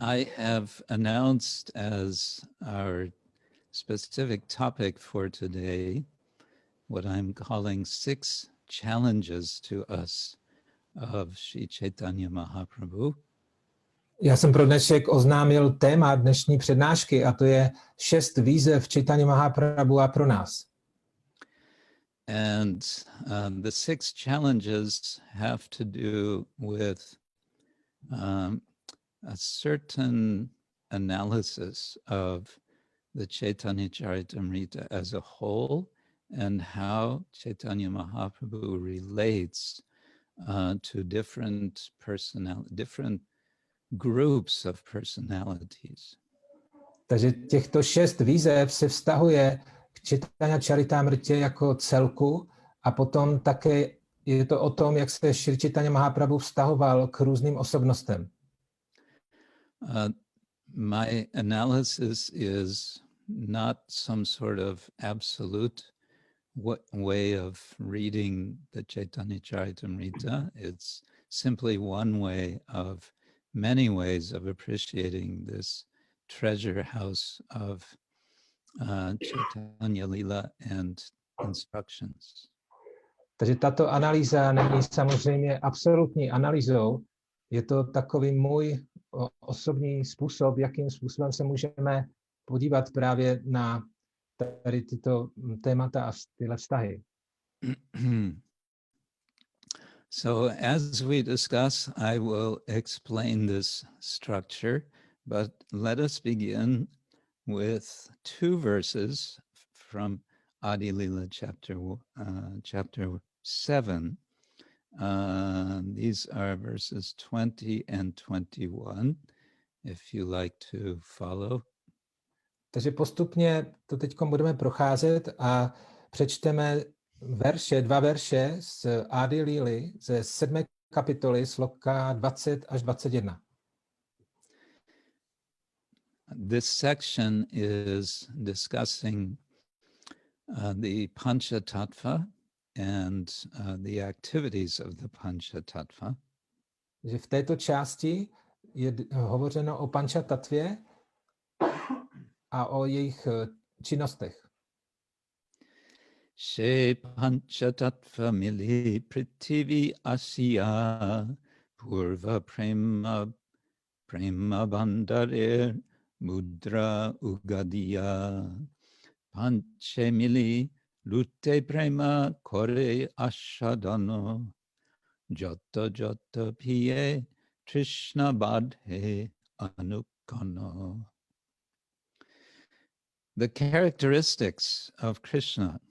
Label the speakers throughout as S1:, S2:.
S1: I have announced as our specific topic for today what I'm calling 6 challenges to us of Sri Chaitanya Mahaprabhu.
S2: Já jsem pro dnešek oznámil téma dnešní přednášky a to je 6 výzev Chaitanya Mahaprabhu a pro nás.
S1: And the 6 challenges have to do with a certain analysis of the Chaitanya-charitamrita as a whole and how Chaitanya Mahaprabhu relates to different groups of personalities.
S2: Takže těchto 6 výzev se vztahuje k Chaitanya-charitamritě jako celku a potom také je to o tom, jak se Sri Chaitanya Mahaprabhu vztahoval k různým osobnostem.
S1: My analysis is not some sort of absolute way of reading the Chaitanya-charitamrita. It's simply one way of many ways of appreciating this treasure house of Chaitanya-lila and instructions.
S2: Takže tato analýza není samozřejmě absolutní analýzou, je to takový můj osobní způsob, jakým způsobem se můžeme podívat právě na tady tyto témata a tyhle vztahy.
S1: So as we discuss, I will explain this structure, but let us begin with 2 verses from Adi-lila chapter 7. These are verses 20 and 21, if you like to follow.
S2: Takže postupně to teď budeme procházet a přečteme 2 verše z Adi-lily ze 7. kapitoly sloka 20 až 21.
S1: This section is discussing the pañca-tattva and the activities of the pañca-tattva.
S2: Že v této části je hovořeno o pañca-tattvě a o jejich činnostech.
S1: She pañca-tattva mili pṛthivī āsiyā pūrva-premabhāṇḍārera mudrā ughāḍiyā pañce mili luṭe prema kare āsvādana yata piye tṛṣṇā bāḍhe anukṣaṇa. The characteristics of Krishna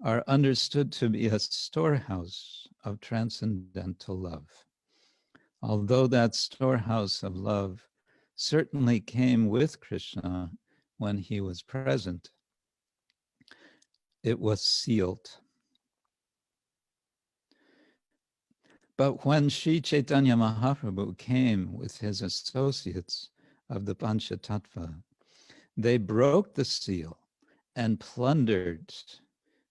S1: are understood to be a storehouse of transcendental love. Although that storehouse of love certainly came with Krishna when he was present, it was sealed. But when Sri Chaitanya Mahaprabhu came with his associates of the pañca-tattva, they broke the seal and plundered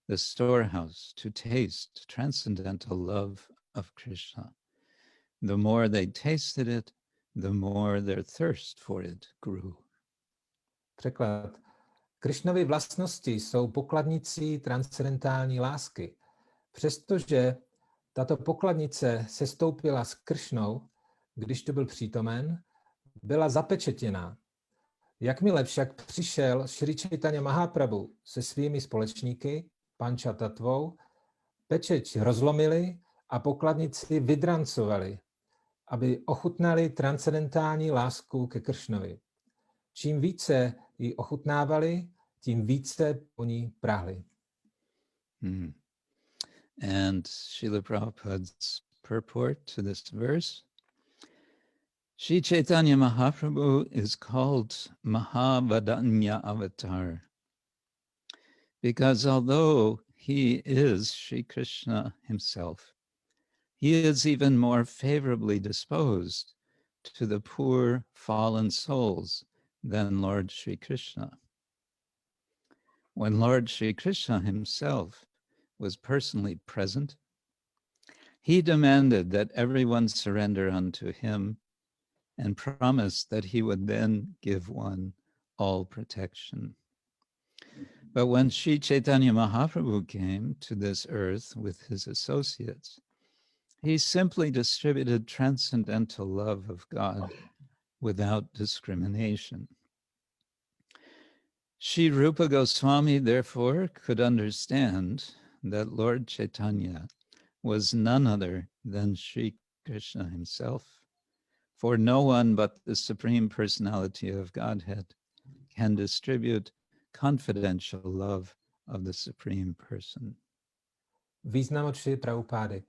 S1: the storehouse to taste transcendental love of Krishna. The more they tasted it, the more their thirst for it grew.
S2: Překlad. Krishnovy vlastnosti jsou pokladnicí transcendentální lásky. Přestože tato pokladnice sestoupila s Krishnou, když tu byl přítomen, byla zapečetěná. Jakmile však přišel Sri Chaitanya Mahaprabhu se svými společníky, pañca-tattvou, pečeť rozlomili a pokladnici vydrancovali, aby ochutnali transcendentální lásku ke Krishnovi. Čím více ji ochutnávali, tím více po ní prahli.
S1: And Srila Prabhupada's purport to this verse: Sri Chaitanya Mahaprabhu is called Mahavadanya Avatar because although he is Sri Krishna himself, he is even more favorably disposed to the poor fallen souls than Lord Sri Krishna. When Lord Sri Krishna himself was personally present, he demanded that everyone surrender unto him and promised that he would then give one all protection. But when Sri Chaitanya Mahaprabhu came to this earth with his associates, he simply distributed transcendental love of God without discrimination. Sri Rupa Goswami, therefore, could understand that Lord Chaitanya was none other than Sri Krishna himself, for no one but the Supreme Personality of Godhead can distribute confidential love of the Supreme Person.
S2: Význam od Šri Prabhupády.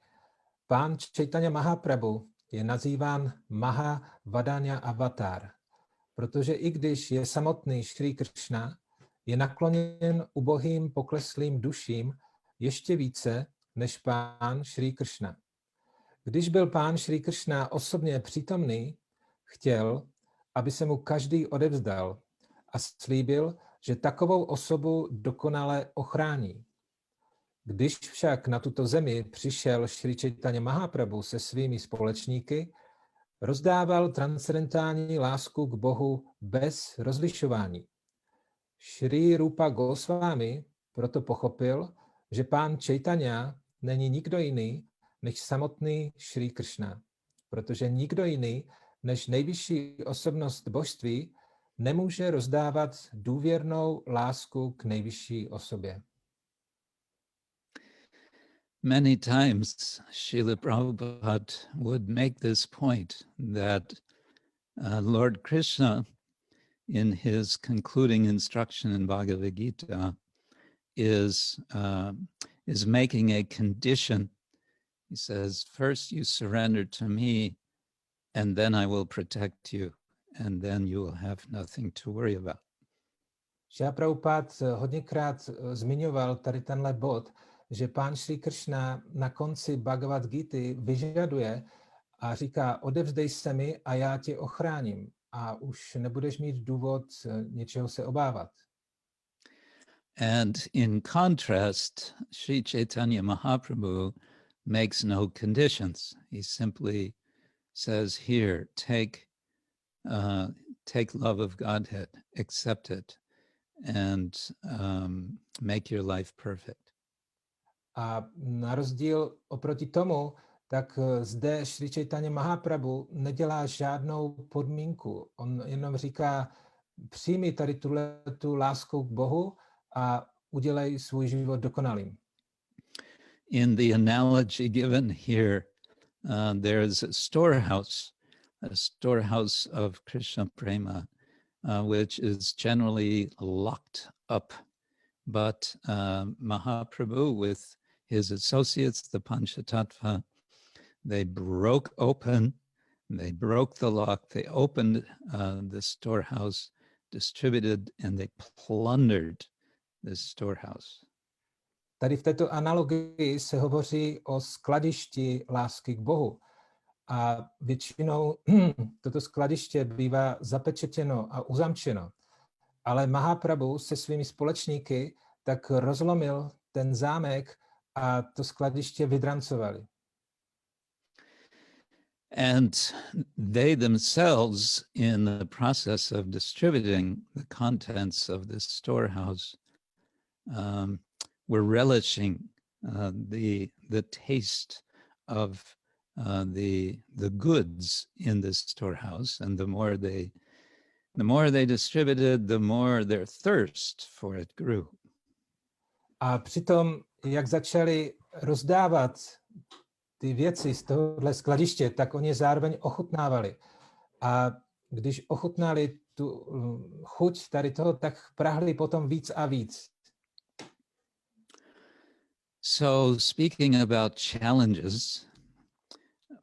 S2: Pán Chaitanya Mahaprabhu je nazýván Mahavadanya avatar, protože i když je samotný Šri Krishna, je nakloněn ubohým pokleslým duším ještě více než pán Šri Krishna. Když byl pán Šri Krishna osobně přítomný, chtěl, aby se mu každý odevzdal a slíbil, že takovou osobu dokonale ochrání. Když však na tuto zemi přišel Šri Chaitanya Mahaprabhu se svými společníky, rozdával transcendentální lásku k Bohu bez rozlišování. Šri Rupa Goswami proto pochopil, že pán Chaitanya není nikdo jiný než samotný Šri Krishna, protože nikdo jiný než nejvyšší osobnost božství nemůže rozdávat důvěrnou lásku k nejvyšší osobě.
S1: Many times, Srila Prabhupada would make this point that Lord Krishna, in his concluding instruction in Bhagavad Gita, is making a condition. He says, first you surrender to me, and then I will protect you, and then you will have nothing to worry about.
S2: Šrila Prabhupada hodněkrát zmiňoval tady tenhle bod, že pán Šri Krishna na konci Bhagavad Gity vyžaduje a říká, odevzdej se mi a já tě ochráním a už nebudeš mít důvod něčeho se obávat.
S1: And in contrast, Sri Chaitanya Mahaprabhu makes no conditions. He simply says, here, take love of Godhead, accept it, and make your life perfect.
S2: A na rozdíl oproti tomu, tak zde Sri Chaitanya Mahaprabhu nedělá žádnou podmínku. On jenom říká, přijmi tady tu lásku k Bohu a udělej svůj život dokonalým.
S1: In the analogy given here, there is a storehouse of Krishna prema, which is generally locked up. But Mahaprabhu, with his associates, the pañca-tattva, they broke the lock, they opened the storehouse, distributed, and they plundered this storehouse.
S2: Tady v této analogii se hovoří o skladišti lásky k Bohu. A většinou toto skladiště bývá zapečetěno a uzamčeno. Ale Mahaprabhu se svými společníky tak rozlomil ten zámek a to skladiště vydrancovali.
S1: And they themselves, in the process of distributing the contents of this storehouse, were relishing the taste of the goods in this storehouse, and the more they distributed, the more their thirst for it grew.
S2: A přitom, jak začali rozdávat ty věci z tohohle skladiště, tak oni zároveň ochutnávali. A když ochutnali tu chuť tady toho, tak prahli potom víc a víc.
S1: So, speaking about challenges,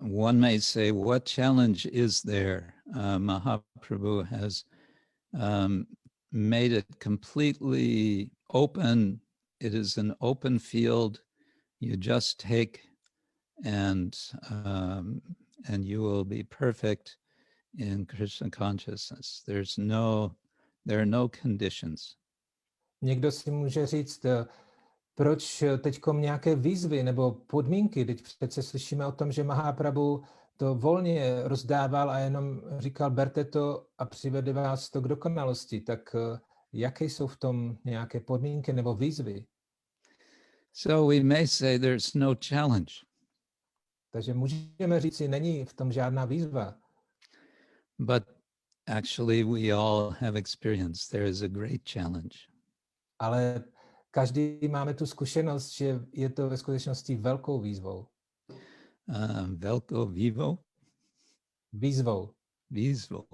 S1: one may say, what challenge is there? Mahaprabhu has made it completely open. It is an open field. You just take and you will be perfect in Krishna consciousness. There are no conditions.
S2: Někdo si může říct, proč teďkom nějaké výzvy nebo podmínky, teď přece slyšíme o tom, že Mahaprabhu to volně rozdával a jenom říkal, berte to a přivede vás to k dokonalosti, tak jaké jsou v tom nějaké podmínky nebo výzvy?
S1: So we may say there's no challenge.
S2: Takže můžeme říci, není v tom žádná výzva.
S1: But actually we all have experience. There is a great challenge.
S2: Ale každý máme tu zkušenost, že je to ve skutečnosti velkou výzvou.
S1: Velkou výzvou?
S2: Výzvou.
S1: Výzvou.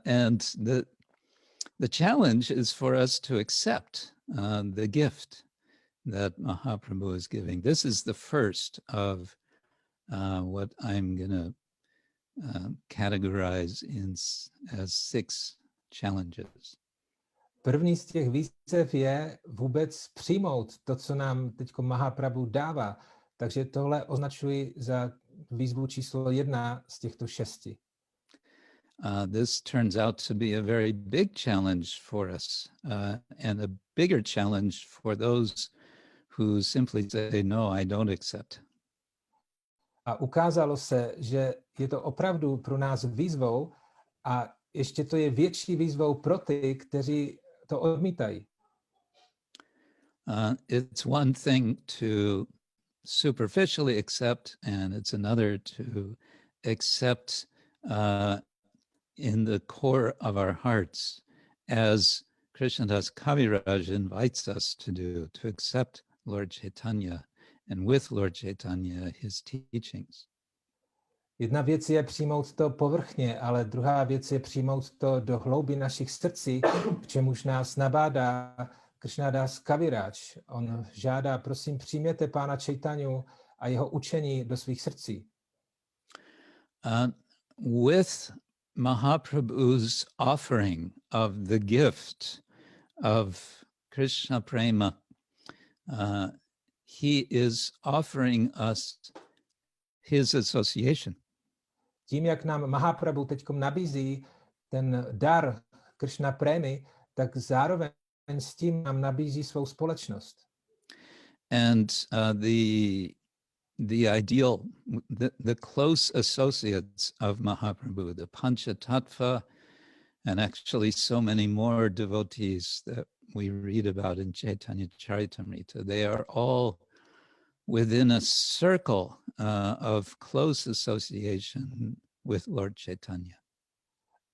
S1: And the challenge is for us to accept the gift that Mahaprabhu is giving. This is the first of what I'm going to categorize as 6 challenges.
S2: První z těch výzev je vůbec přijmout to, co nám teď Mahaprabhu dává. Takže tohle označuji za výzvu číslo 1 z těchto 6.
S1: This turns out to be a very big challenge for us, and a bigger challenge for those who simply say, no, I don't accept.
S2: A ukázalo se, že je to opravdu pro nás výzvou a ještě to je větší výzvou pro ty, kteří to odmítají.
S1: It's one thing to superficially accept, and it's another to accept in the core of our hearts, as Krishnadas Kaviraj invites us to do, to accept Lord Chaitanya, and with Lord Chaitanya, his teachings.
S2: Jedna věc je přijmout to povrchně, ale druhá věc je přijmout to do hloubi našich srdcí, k čemuž nás nabádá Krishnadas Kaviraj. On žádá, prosím, přijměte pána Chaitanyu a jeho učení do svých srdcí.
S1: With Mahaprabhu's offering of the gift of Krishna prema, he is offering us his association.
S2: Tím, jak nám Mahaprabhu teďkom nabízí ten dar Krishna prémy, tak zároveň s tím nám nabízí svou společnost.
S1: And the ideal, the close associates of Mahaprabhu, the pañca-tattva, and actually so many more devotees that we read about in Chaitanya-charitamrita, they are all within a circle of close association with Lord Chaitanya.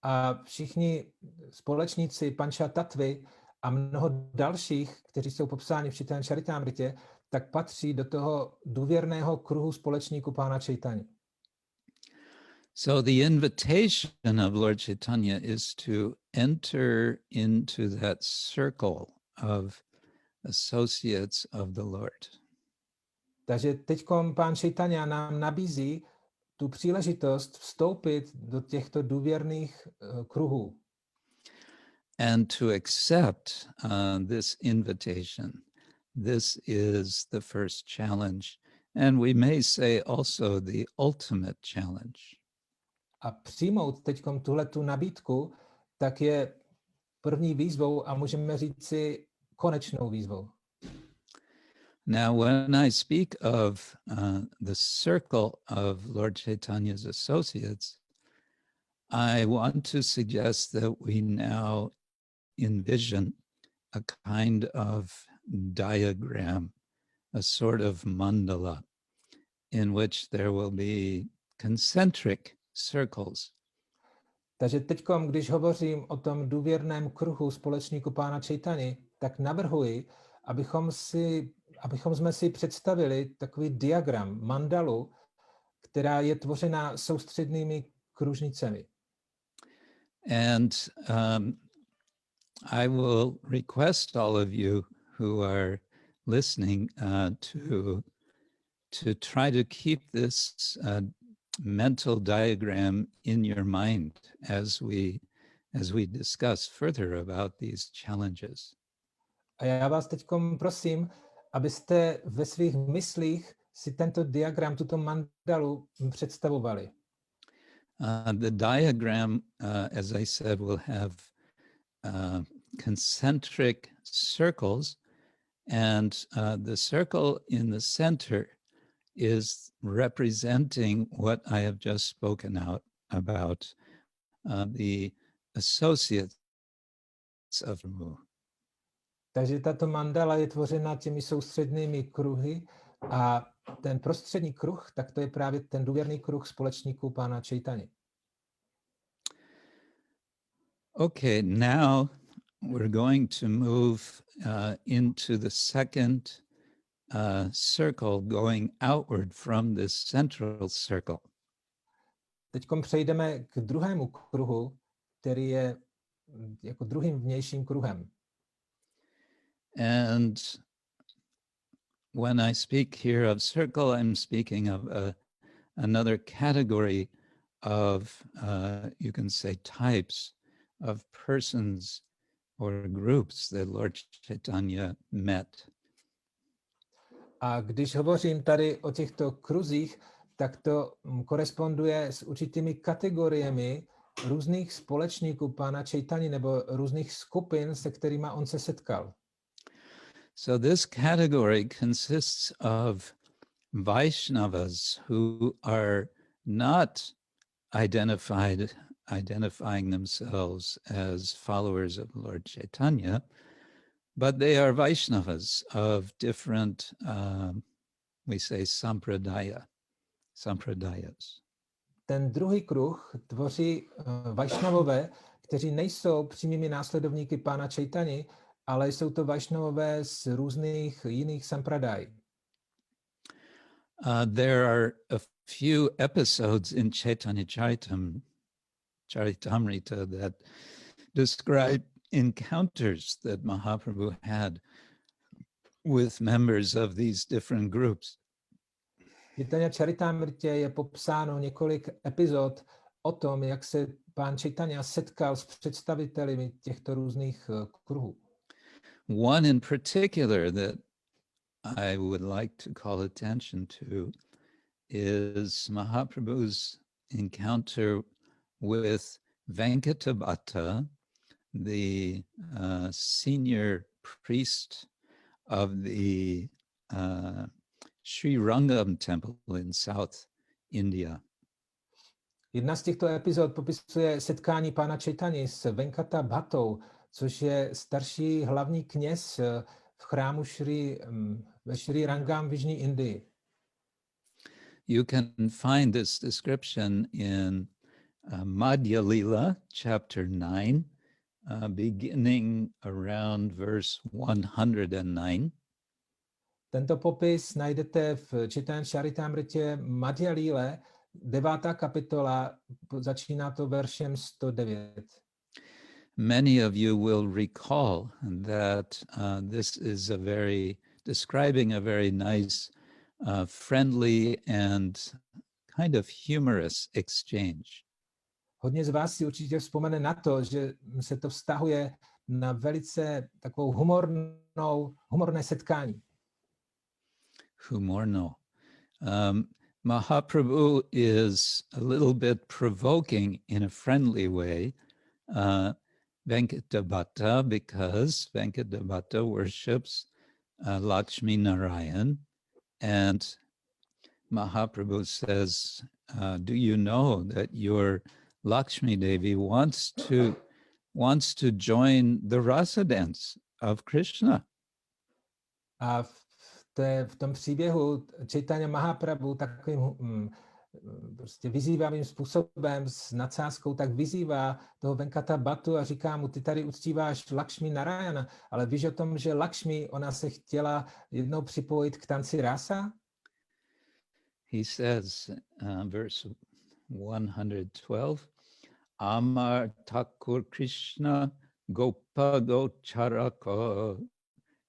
S2: A všichni společníci pañca-tattvy a mnoho dalších, kteří jsou popsáni v Chaitanya-charitamritě, tak patří do toho důvěrného kruhu společníků pána Chaitanya.
S1: So the invitation of Lord Chaitanya is to enter into that circle of associates of the Lord.
S2: Takže teďkom pán Chaitanya nám nabízí tu příležitost vstoupit do těchto důvěrných kruhů.
S1: And to accept this invitation. This is the first challenge, and we may say also the ultimate challenge.
S2: A přijmout teďkom tuhletu nabídku, tak je první výzvou a můžeme říci konečnou výzvou.
S1: Now, when I speak of the circle of Lord Chaitanya's associates, I want to suggest that we now envision a kind of diagram, a sort of mandala, in which there will be concentric circles.
S2: Takže teďkom, když hovořím o tom důvěrném kruhu společníku pána Chaitanya, tak navrhuji, abychom jsme si představili takový diagram, mandalu, která je tvořena soustřednými kružnicemi.
S1: And I will request all of you who are listening to try to keep this mental diagram in your mind as we discuss further about these challenges.
S2: A já vás teďkom prosím, abyste ve svých myslích si tento diagram, tuto mandalu představovali.
S1: The diagram, as I said, will have concentric circles, and the circle in the center is representing what I have just spoken out about, the associates of Mu.
S2: Takže tato mandala je tvořena těmi soustřednými kruhy a ten prostřední kruh, tak to je právě ten důvěrný kruh společníků pána Chaitanya.
S1: Okay, now we're going to move into the second circle, going outward from this central circle.
S2: Teď přejdeme k druhému kruhu, který je jako druhým vnějším kruhem.
S1: And when I speak here of circle, I'm speaking of another category of, you can say, types of persons or groups that Lord Chaitanya met.
S2: A když hovořím tady o těchto kruzích, tak to koresponduje s určitými kategoriemi různých společníků pána Chaitanya nebo různých skupin, se kterými on se setkal.
S1: So this category consists of Vaishnavas who are not identifying themselves as followers of Lord Chaitanya, but they are Vaishnavas of different, we say, sampradayas.
S2: Ten druhý kruh tvoří Vaishnavové, kteří nejsou přímými následovníky pána Chaitanya, ale jsou to Vaishnavové z různých jiných sampradaj.
S1: There are a few episodes in Chaitanya-charitamrita that describe encounters that Mahaprabhu had with members of these different groups.
S2: V Chaitanya-charitamritě je popsáno několik epizod o tom, jak se pán Chaitanya setkal s představiteli těchto různých kruhů.
S1: One in particular that I would like to call attention to is Mahaprabhu's encounter with Venkatabhatta, the senior priest of the Sri Rangam temple in South India.
S2: Jedna z těchto epizod popisuje setkání pána Chaitanya s Venkatabhattou, což je starší hlavní kněz v chrámu ve Sri Rangam v Jižní Indii.
S1: You can find this description in Adi-lila chapter 9, beginning around verse 109.
S2: Tento popis najdete v Chaitanya-charitamritě Adi-lile, 9. kapitola, začíná to veršem 109.
S1: Many of you will recall that this is describing a very nice, friendly and kind of humorous exchange.
S2: Hodně z vás si určitě vzpomene na to, že se to vztahuje na velice takovou humorné setkání.
S1: Humorno. Mahaprabhu is a little bit provoking in a friendly way Venkatabhatta, because Venkatabhatta worships Lakshmi Narayan, and Mahaprabhu says, do you know that your Lakshmi Devi wants to join the rasa dance of Krishna?
S2: A v tom příběhu Chaitanya Mahaprabhu takovým prostě vyzývavým způsobem s nadsázkou tak vyzývá toho Venkatabhattu a říká mu, ty tady uctíváš Lakshmi Narayana, ale víš o tom, že Lakshmi, ona se chtěla jednou připojit k tanci rasa?
S1: He says, verse 112, Amar Thakur Krishna Gopa Gocharaka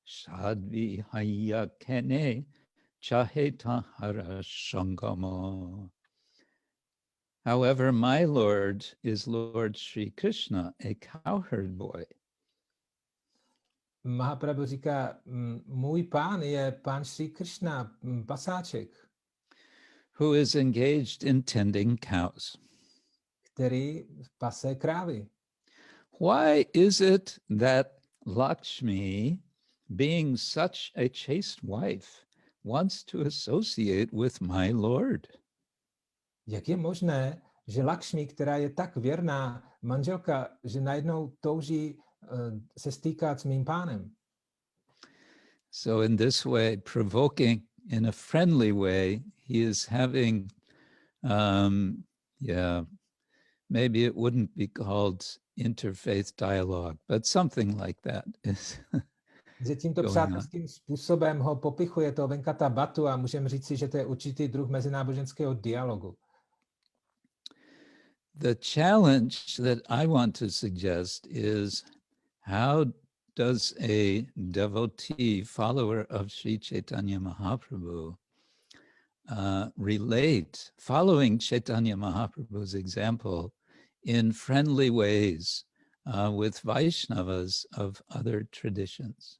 S1: Sadvi Haya Kene Chaheta Hara Shangama. However, my Lord is Lord Sri Krishna, a cowherd boy.
S2: Mahaprabhu říká, můj pán je pán Sri Krishna, pasáček,
S1: who is engaged in tending cows.
S2: Který pase krávy.
S1: Why is it that Lakshmi, being such a chaste wife, wants to associate with my Lord?
S2: Jak je možné, že Lakšmi, která je tak věrná manželka, že najednou touží se stýkat s mým pánem?
S1: So in this way, provoking in a friendly way, he is having, maybe it wouldn't be called interfaith dialogue, but something like that is
S2: Že tímto přátelským způsobem ho popichuje to Venkata-bhatu a můžeme říci, že to je určitý druh mezináboženského dialogu.
S1: The challenge that I want to suggest is, how does a devotee, follower of Sri Chaitanya Mahaprabhu, relate, following Chaitanya Mahaprabhu's example, in friendly ways with Vaishnavas of other traditions?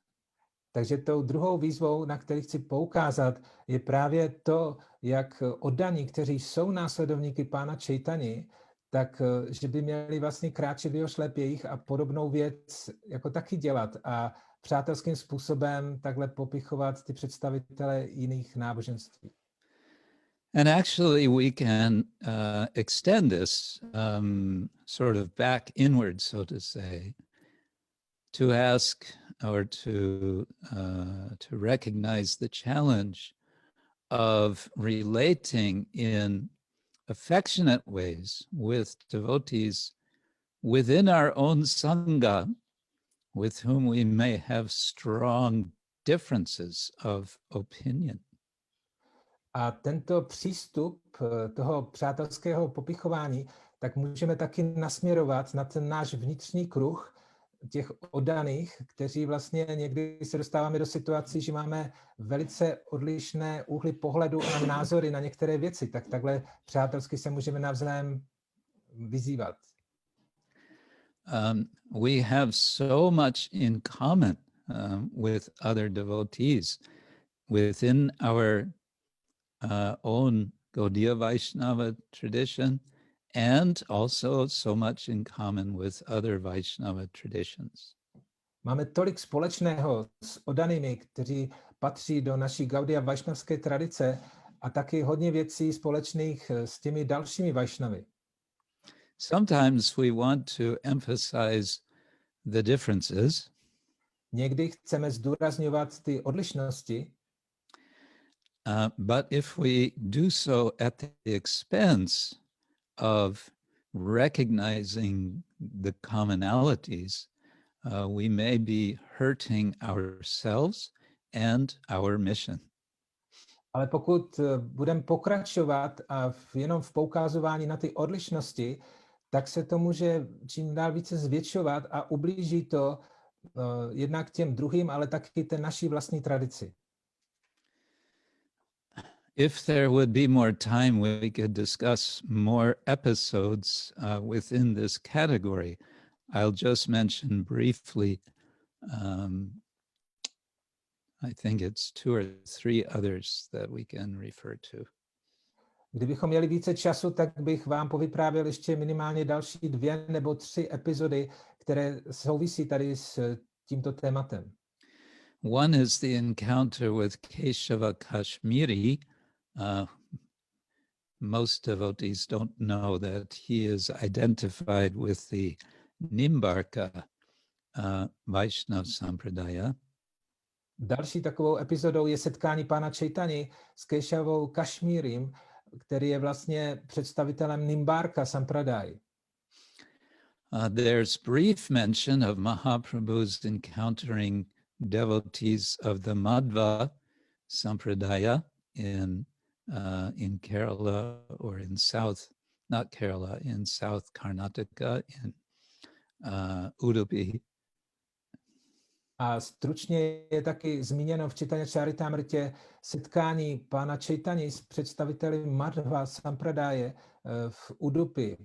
S2: Takže tou druhou výzvou, na který chci poukázat, je právě to, jak oddaní, kteří jsou následovníky pána Chaitany, tak že by měli vlastně kráčet v jeho šlepějích a podobnou věc jako taky dělat a přátelským způsobem takhle popichovat ty představitele jiných náboženství.
S1: And actually we can extend this sort of back inward, so to say, to ask or to recognize the challenge of relating in affectionate ways with devotees within our own sangha, with whom we may have strong differences of opinion.
S2: A tento přístup toho přátelského popichování tak můžeme taky nasměrovat na ten náš vnitřní kruh těch oddaných, kteří vlastně někdy se dostáváme do situací, že máme velice odlišné úhly pohledu a názory na některé věci, tak takhle přátelsky se můžeme navzájem vyzývat.
S1: We have so much in common with other devotees within our own Gaudiya Vaishnava tradition, and also so much in common with other Vaishnava traditions.
S2: Máme tolik společného s oddanými, kteří patří do naší Gaudiya Vaishnavské tradice, a taky hodně věcí společných s těmi dalšími Vaishnavy.
S1: Sometimes we want to emphasize the differences.
S2: Někdy chceme zdůrazňovat ty odlišnosti,
S1: but if we do so at the expense of recognizing the commonalities, we may be hurting ourselves and our mission.
S2: Ale pokud budeme pokračovat a jenom v poukazování na ty odlišnosti, tak se to může čím dál více zvětšovat a ublíží to jednak těm druhým, ale taky té naší vlastní tradici.
S1: If there would be more time, we could discuss more episodes within this category. I'll just mention briefly, I think it's 2 or 3 others that we can refer to.
S2: Kdybychom měli více času, tak bych vám povyprávěl ještě minimálně další 2 nebo 3 epizody, které souvisí tady s tímto tématem.
S1: One is the encounter with Keshava Kashmiri. Most devotees don't know that he is identified with the Nimbarka Vaishnava Sampradaya.
S2: Další takovou epizodou je setkání pána Chaitany s Keshavou Kašmírim, který je vlastně představitelem Nimbarka Sampradaya.
S1: There's brief mention of Mahaprabhu's encountering devotees of the Madhva Sampradaya in Kerala, or in not Kerala, in South Karnataka, in Udupi.
S2: A stručně je taky zmíněno v Chaitanya-charitamritě setkání pána Chaitany s představiteli Madhva Sampradaya v Udupi.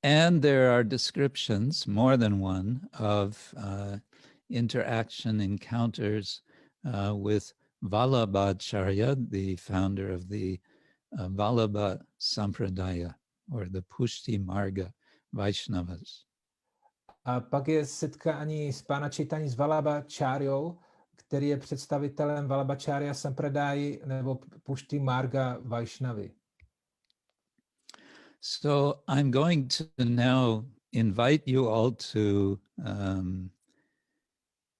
S1: And there are descriptions, more than one, of interaction encounters with Vallabhacharya, the founder of the Vallabha Sampradaya, or the Pushti Marga Vaishnavas.
S2: A pak je setkání s pána Chaitany s Vallabhacharyou, který je představitelem Vallabhacharya Sampradáji nebo Pušti Marga Vaishnavy.
S1: So I'm going to now invite you all to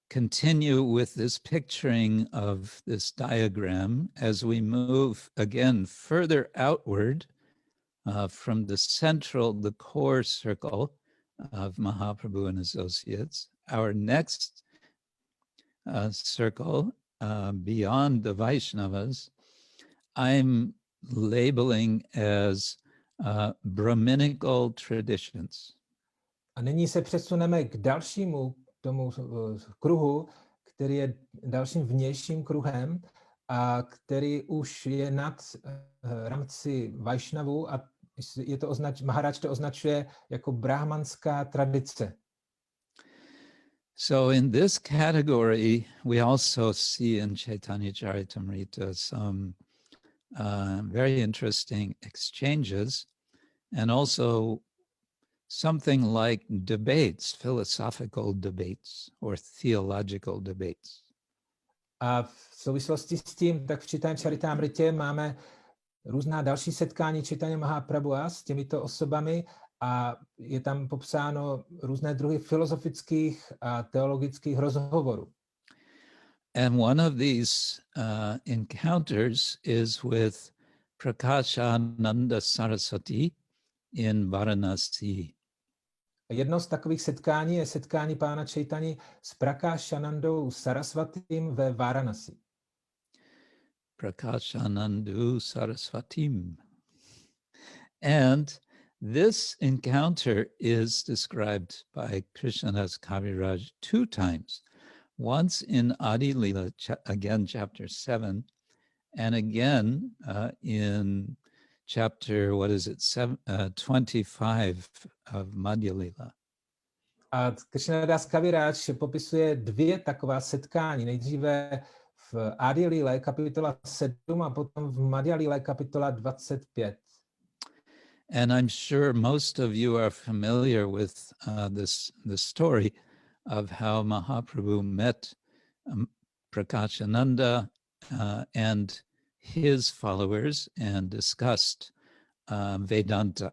S1: continue with this picturing of this diagram as we move again further outward from the central, the core circle of Mahaprabhu and associates. Our next circle beyond the Vaishnavas, I'm labeling as Brahminical traditions.
S2: A nyní se přesuneme k dalšímu tomu kruhu, který je dalším vnějším kruhem a který už je nad rámci Vaishnavu a je to Maharaj to označuje jako brahmanská tradice.
S1: So in this category, we also see in Chaitanya-charitamrita some very interesting exchanges and also something like debates, philosophical debates or theological debates.
S2: A v souvislosti s tím, tak v Chaitanya-charitamritě máme různá další setkání Chaitanya Mahaprabhua s těmito osobami a je tam popsáno různé druhy filozofických a teologických rozhovorů.
S1: And one of these encounters is with Prakashananda Saraswati in Varanasi.
S2: Jedno z takových setkání je setkání pána Chaitanya s Prakashanandou Saraswatim ve Varanasi.
S1: Prakashanandu Saraswatim. And this encounter is described by Krishnadas Kaviraj 2 times. Once in Adi-lila, again, chapter 7, and again in chapter, 25 of Madhya-lila.
S2: A Krishnadas Kaviraj popisuje 2 taková setkání. Nejdříve v Adi-lile kapitola 7 a potom v Madhya-lile kapitola 25.
S1: And I'm sure most of you are familiar with the story of how Mahaprabhu met Prakashananda and his followers and discussed Vedanta.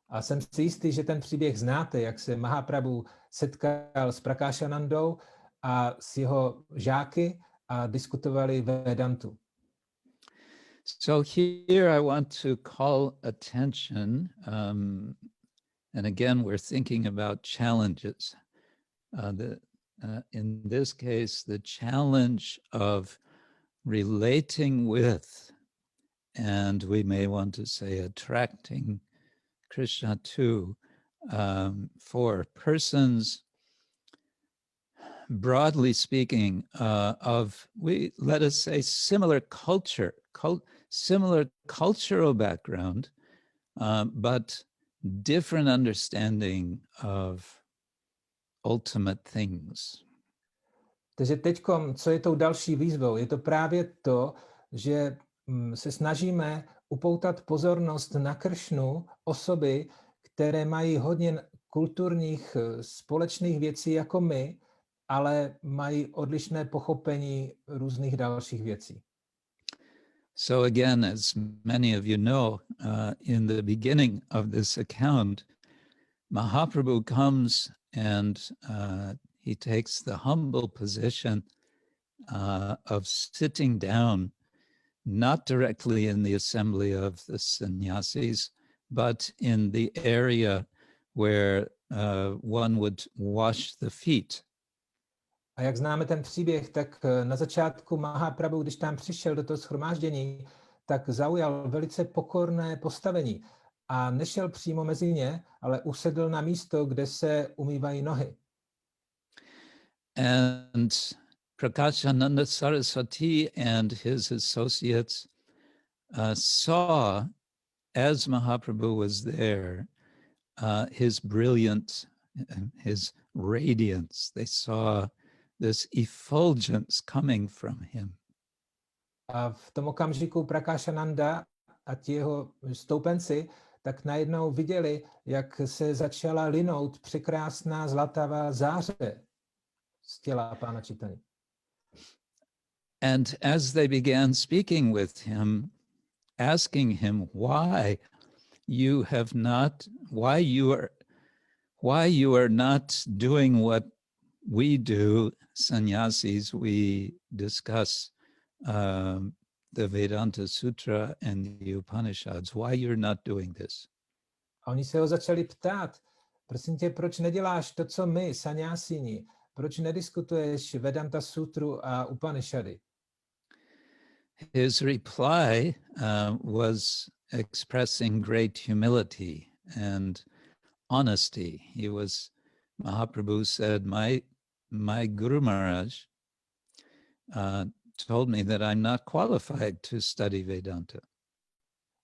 S2: A jsem si jistý, že ten příběh znáte, jak se Mahaprabhu setkal s Prakashanandou a s jeho žáky a diskutovali Vedantu.
S1: So here I want to call attention, and again, we're thinking about challenges. In this case, the challenge of relating with, and we may want to say attracting Krishna to, for persons, broadly speaking, let us say, similar cultural background, but different understanding of ultimate things.
S2: Takže teďkom, co je tou další výzvou, je to právě to, že se snažíme upoutat pozornost na Kršnu osoby, které mají hodně kulturních společných věcí jako my, ale mají odlišné pochopení různých dalších věcí.
S1: So again, as many of you know, in the beginning of this account, Mahaprabhu comes and he takes the humble position of sitting down, not directly in the assembly of the sannyasis, but in the area where one would wash the feet.
S2: A jak známe ten příběh, tak na začátku Mahaprabhu, když tam přišel do toho shromáždění, tak zaujal velice pokorné postavení a nešel přímo mezi ně, ale usedl na místo, kde se umývají nohy.
S1: And Prakashananda Saraswati and his associates saw, as Mahaprabhu was there, his brilliance, his radiance. They saw this effulgence coming from him.
S2: A v tom okamžiku Prakashananda a ti jeho stoupenci tak najednou viděli, jak se začala linout překrásná zlatavá záře z těla pána Chaitanya.
S1: And as they began speaking with him, asking him why you are not doing what we do, sannyasis, we discuss the Vedanta Sutra and the Upanishads, why you're not doing this.
S2: A oni se ho začali ptát, prosím tě, proč neděláš to, co my, sannyásini? Proč nediskutuješ Vedanta Sutru a Upanishady?
S1: His reply was expressing great humility and honesty. Mahaprabhu said, my Guru Maharaj told me that I'm not qualified to study Vedanta.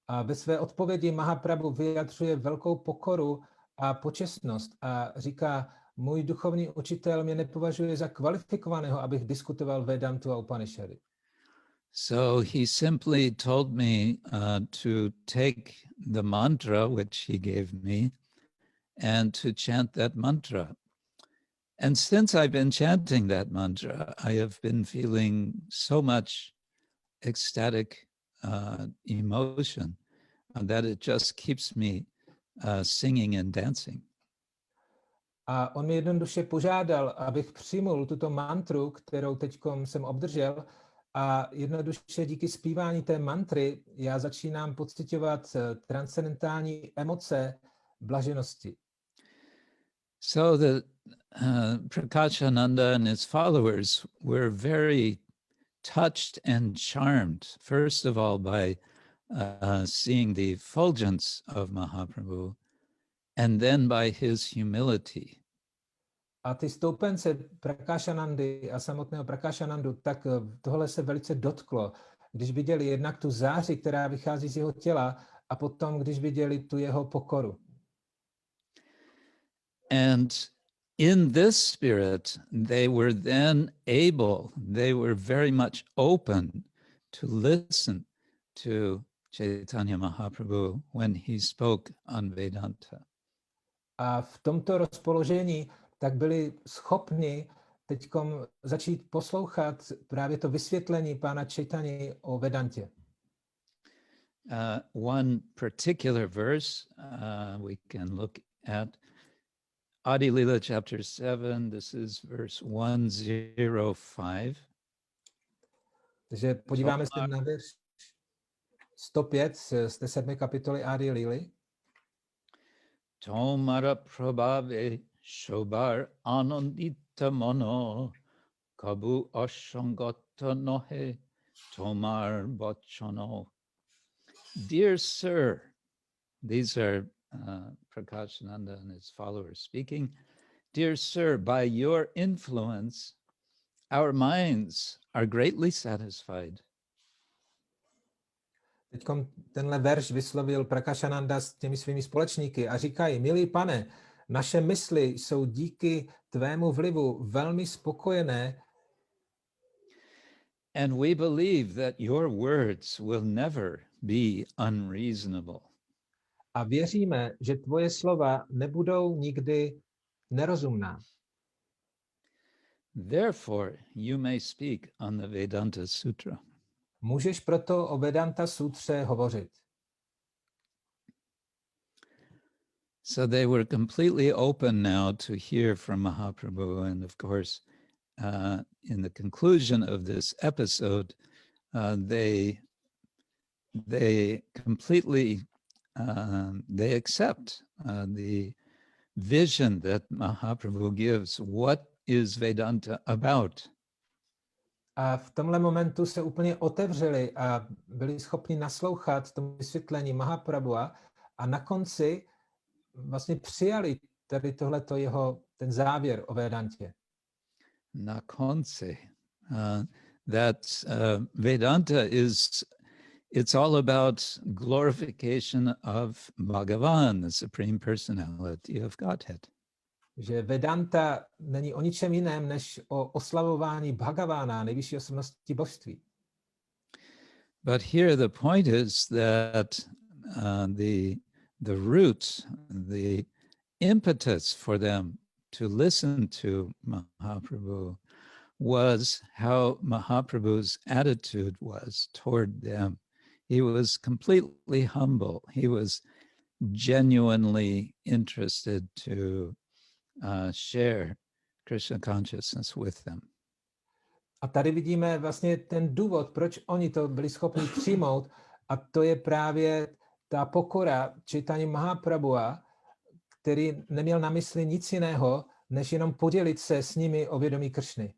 S2: A ve své odpovědi Mahaprabhu vyjadřuje velkou pokoru a počestnost a říká, můj duchovní učitel mě nepovažuje za kvalifikovaného, abych diskutoval Vedantu a Upanishady.
S1: So he simply told me to take the mantra which he gave me and to chant that mantra. And since I've been chanting that mantra, I have been feeling so much ecstatic emotion that it just keeps me singing and dancing.
S2: A on mi jednoduše požádal, abych přijmul tuto mantru, kterou teďkom jsem obdržel, a jednoduše díky zpívání té mantry já začínám pociťovat transcendentální emoce blaženosti.
S1: So the Prakashananda and his followers were very touched and charmed, first of all, by seeing the effulgence of Mahaprabhu, and then by his humility.
S2: A ty stoupence Prakashanandy a samotného Prakashanandu, tak tohle se velice dotklo, když viděli jednak tu záři, která vychází z jeho těla, a potom, když viděli tu jeho pokoru.
S1: And in this spirit, they were very much open to listen to Chaitanya Mahaprabhu when he spoke on Vedanta.
S2: A v tomto rozpoložení tak byli schopni teďkom začít poslouchat právě to vysvětlení pána Chaitanya o Vedantě.
S1: One particular verse we can look at Adi-lila chapter 7, this is verse 105.
S2: Takže podíváme se na verš 105 z té 7. kapitoly Adi-lily.
S1: Tomara prabhave shobar anandita mano kabu ashangata nohe tomar bachano. Dear sir, these are Prakashananda and his followers speaking. Dear sir, by your influence, our minds are greatly satisfied.
S2: Teďkom tenhle verš vyslovil Prakashananda s těmi svými společníky a říkají, milý pane, naše mysli jsou díky tvému vlivu velmi spokojené.
S1: And we believe that your words will never be unreasonable.
S2: A věříme, že tvoje slova nebudou nikdy nerozumná.
S1: Therefore, you may speak on the Vedanta Sutra.
S2: Můžeš proto o Vedanta Sutře hovořit.
S1: So they were completely open now to hear from Mahaprabhu. And of course, in the conclusion of this episode, they completely they accept the vision that Mahaprabhu gives. What is Vedanta about?
S2: A v tomhle momentu se úplně otevřeli a byli schopni naslouchat tomu vysvětlení Mahaprabhua a na konci vlastně přijali tady tohleto ten závěr o Vedantě.
S1: Na konci. That Vedanta it's all about glorification of Bhagavan, the Supreme Personality of Godhead.
S2: Že Vedanta není o ničem jiném, než o oslavování Bhagavána, nejvyšší osobnosti božství.
S1: But here the point is that the root, the impetus for them to listen to Mahaprabhu was how Mahaprabhu's attitude was toward them. He was completely humble. He was genuinely interested to share Krishna consciousness with them.
S2: A tady vidíme vlastně ten důvod, proč oni to byli schopni přijmout, a to je právě ta pokora Chaitanya Mahaprabhua, který neměl na mysli nic jiného, než jenom podělit se s nimi o vědomí Kršny.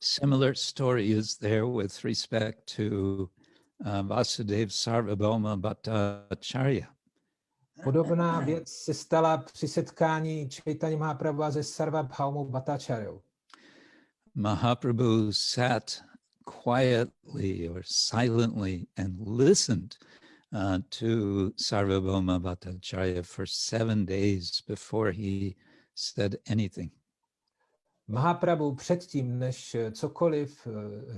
S1: Similar story is there with respect to Vasudeva Sarvabhauma Bhattacharya.
S2: Podobná věc se stala při setkání Chaitanya Mahaprabhua se Sarvabhaumou Bhattacharyou.
S1: Mahaprabhu sat quietly or silently and listened to Sarvabhauma Bhattacharya for 7 days before he said anything.
S2: Mahaprabhu předtím, než cokoliv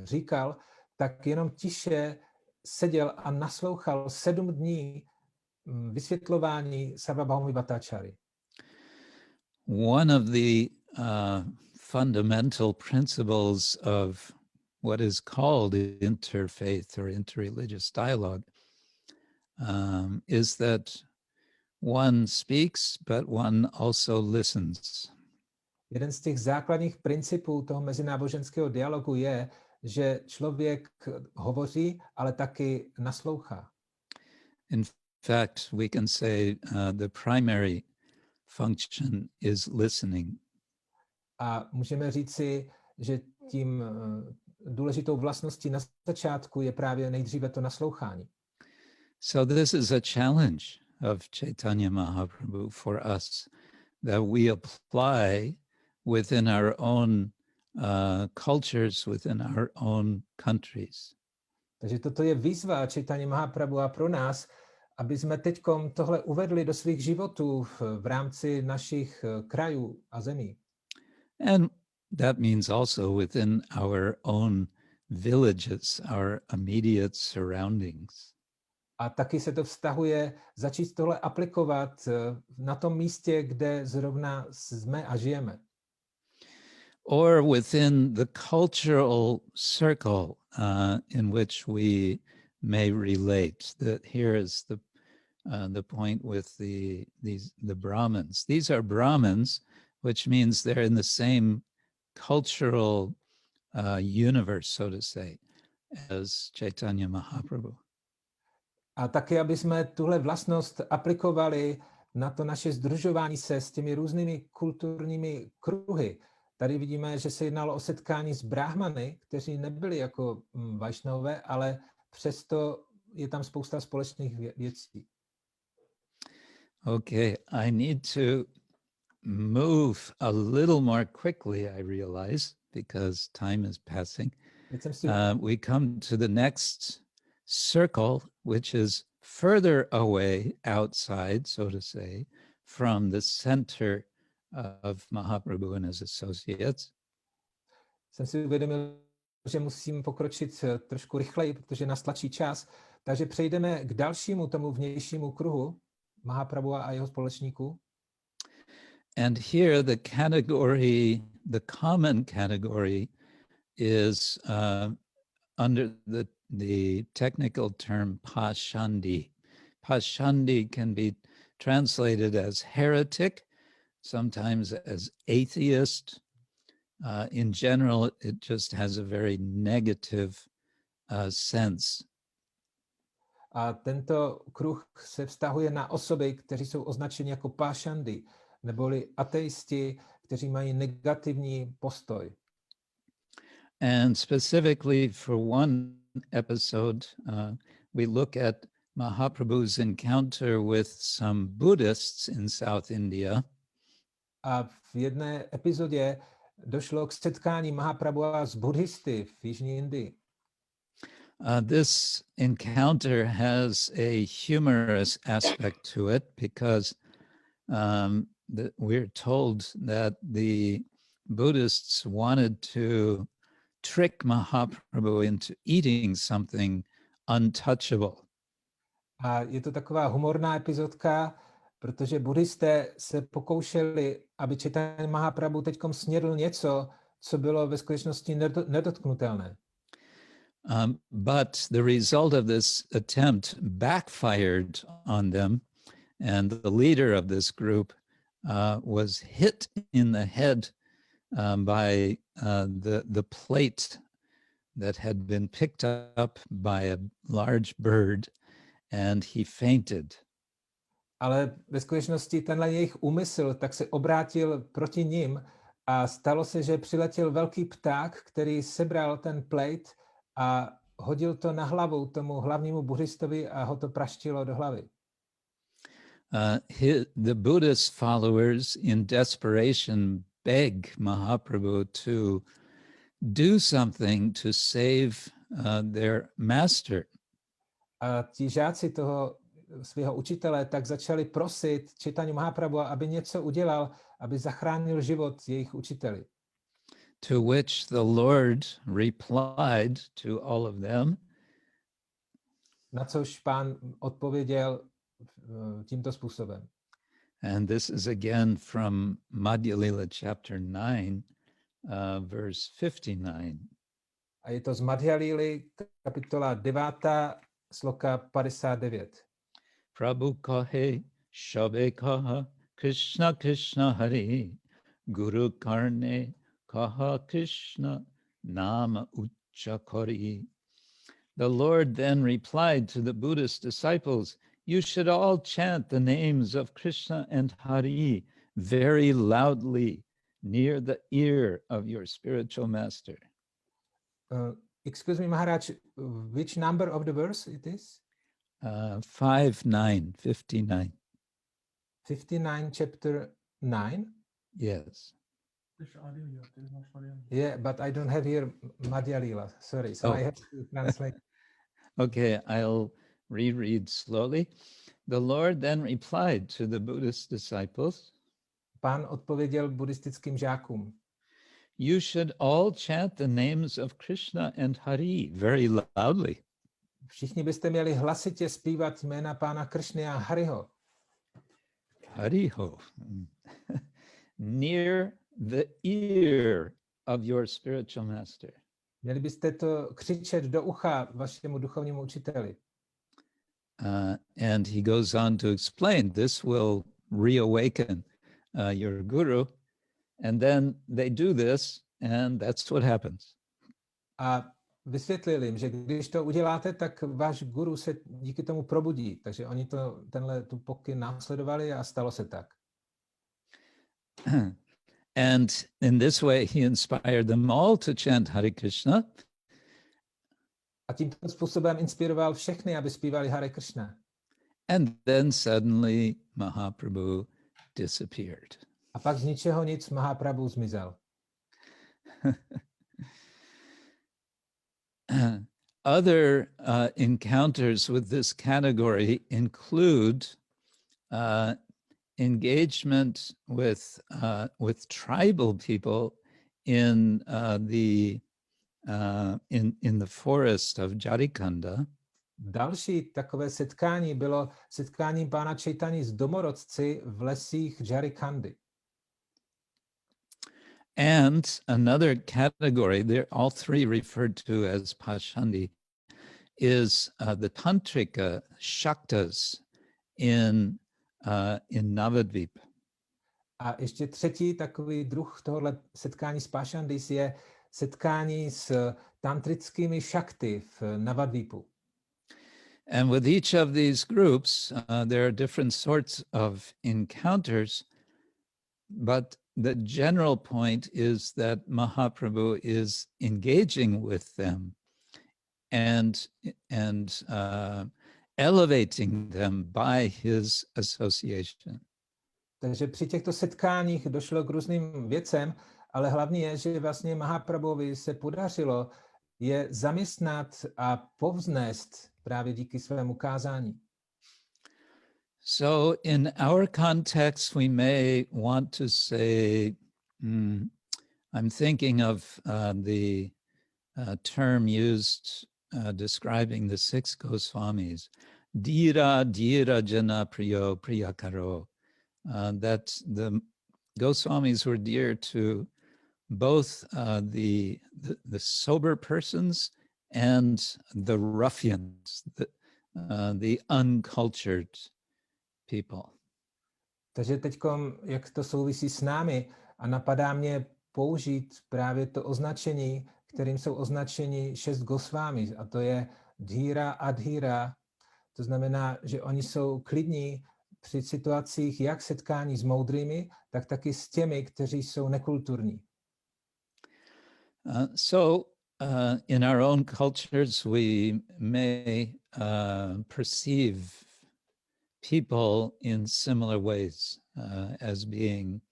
S2: říkal, tak jenom tiše seděl a naslouchal 7 dní vysvětlování Sarvabhaumy Bhattacharya.
S1: One of the fundamental principles of what is called interfaith or interreligious dialogue is that one speaks, but one also listens.
S2: Jeden z těch základních principů toho mezináboženského dialogu je, že člověk hovoří, ale taky naslouchá.
S1: In fact, we can say the primary function is listening.
S2: A můžeme říci, že tím důležitou vlastností na začátku je právě nejdříve to naslouchání.
S1: So this is a challenge of Chaitanya Mahaprabhu for us that we apply within our own cultures, within our own countries.
S2: Takže toto je výzva Chaitanya Mahaprabhu pro nás, aby jsme teďkom tohle uvedli do svých životů v rámci našich krajů a zemí.
S1: And that means also within our own villages, our immediate surroundings.
S2: A taky se to vztahuje začít tohle aplikovat na tom místě, kde zrovna jsme a žijeme.
S1: Or within the cultural circle in which we may relate. That here is the point with the Brahmins. These are Brahmins, which means they're in the same cultural universe, so to say, as Chaitanya Mahaprabhu.
S2: A taky, aby jsme tuhle vlastnost aplikovali na to naše sdružování se s těmi různými kulturními kruhy. Tady vidíme, že se jednalo o setkání s bráhmany, kteří nebyli jako vajšnové, ale přesto je tam spousta společných věcí.
S1: Okay, I need to move a little more quickly, I realize, because time is passing. We come to the next circle, which is further away outside, so to say, from the center of Mahaprabhu and his associates.
S2: Jsem si uvědomil, že musím pokročit trošku rychleji, protože nás tlačí čas. Takže přejdeme k dalšímu tomu vnějšímu kruhu Mahaprabhu a jeho společníků.
S1: And here the common category is under the technical term pashandi. Pashandi can be translated as heretic, sometimes as atheist. In general, it just has a very negative sense.
S2: A tento kruh se vztahuje na osoby, kteří jsou označeni jako pášandy, neboli ateisti, kteří mají negativní postoj.
S1: And specifically for one episode, we look at Mahaprabhu's encounter with some Buddhists in South India.
S2: A v jedné epizodě došlo k setkání Mahaprabhua s buddhisty v Jižní Indii.
S1: This encounter has a humorous aspect to it because we're told that the Buddhists wanted to trick Mahaprabhu into eating something untouchable.
S2: A je to taková humorná epizodka, protože buddhisté se pokoušeli, aby Chaitanya Mahaprabhu teďkom snědl něco, co bylo ve skutečnosti nedotknutelné.
S1: But the result of this attempt backfired on them, and the leader of this group was hit in the head by the plate that had been picked up by a large bird, and he fainted.
S2: Ale ve skutečnosti tenhle jejich úmysl tak se obrátil proti nim a stalo se, že přiletěl velký pták, který sebral ten plate a hodil to na hlavu tomu hlavnímu buddhistovi a ho to praštilo do hlavy.
S1: The Buddhist followers in desperation beg Mahaprabhu to do something to save their master.
S2: A ti žáci toho svého učitele tak začali prosit Chaitanya Mahaprabhu, aby něco udělal, aby zachránil život jejich učiteli.
S1: To which the Lord replied to all of them.
S2: Na což pán odpověděl tímto způsobem.
S1: And this is again from Adi-lila chapter 9, verse 59.
S2: A je to z Madhya-líly, kapitola 9, sloka 59.
S1: Prabhu kahe, shabe kaha, Krishna Krishna Hari, Guru karne, kaha Krishna, nama ucca kari. The Lord then replied to the Buddhist disciples, you should all chant the names of Krishna and Hari very loudly near the ear of your spiritual master.
S2: Excuse me, Maharaj, which number of the verse it is?
S1: 59.
S2: 59, chapter 9?
S1: Yes.
S2: Yeah, but I don't have here Madhya-lila. Sorry, so I have to translate.
S1: Okay, I'll reread slowly. The Lord then replied to the Buddhist disciples.
S2: Pán odpověděl buddhistickým žákům.
S1: You should all chant the names of Krishna and Hari very loudly.
S2: Všichni byste měli hlasitě zpívat jména pána Kršny a Hariho.
S1: Hariho. Near the ear of your spiritual master.
S2: Měli byste to křičet do ucha vašemu duchovnímu učiteli.
S1: And he goes on to explain this will reawaken your guru. And then they do this, and that's what happens.
S2: A vysvětlil jim, že když to uděláte, tak váš guru se díky tomu probudí. Takže oni tu pokyn následovali a stalo se tak.
S1: And in this way, he inspired them all to chant Hare Krishna.
S2: A tímto způsobem inspiroval všechny, aby zpívali Hare Krishna.
S1: And then suddenly Mahaprabhu disappeared.
S2: A pak z ničeho nic Mahaprabhu zmizel.
S1: Other encounters with this category include engagement with tribal people in the forest of Jharikanda.
S2: Další takové setkání bylo setkáním pána Chaitanya s domorodci v lesích Jharikandy.
S1: And another category, they're all three referred to as Pashandi, is the Tantrika Shaktas in Navadvip.
S2: A ještě třetí takový druh tohohle setkání s Pashandis je setkání s tantrickými šakty v Navadvipu.
S1: And with each of these groups, there are different sorts of encounters, but the general point is that Mahaprabhu is engaging with them and elevating them by his association.
S2: Takže při těchto setkáních došlo k různým věcem, ale hlavní je, že vlastně Mahaprabhuvi se podařilo je zaměstnat a povznést právě díky svému kázání.
S1: So in our context, we may want to say, I'm thinking of the term used describing the six Goswamis, dhira dhira jana priyo priyakaro, that the Goswamis were dear to both the sober persons and the ruffians, the uncultured people.
S2: Takže teďkom, jak to souvisí s námi, a napadá mě použít právě to označení, kterým jsou označeni 6 Gosvámi, a to je dhira a dhira. To znamená, že oni jsou klidní při situacích jak setkání s moudrými, tak taky s těmi, kteří jsou nekulturní.
S1: In our own cultures, we may perceive people in similar ways as being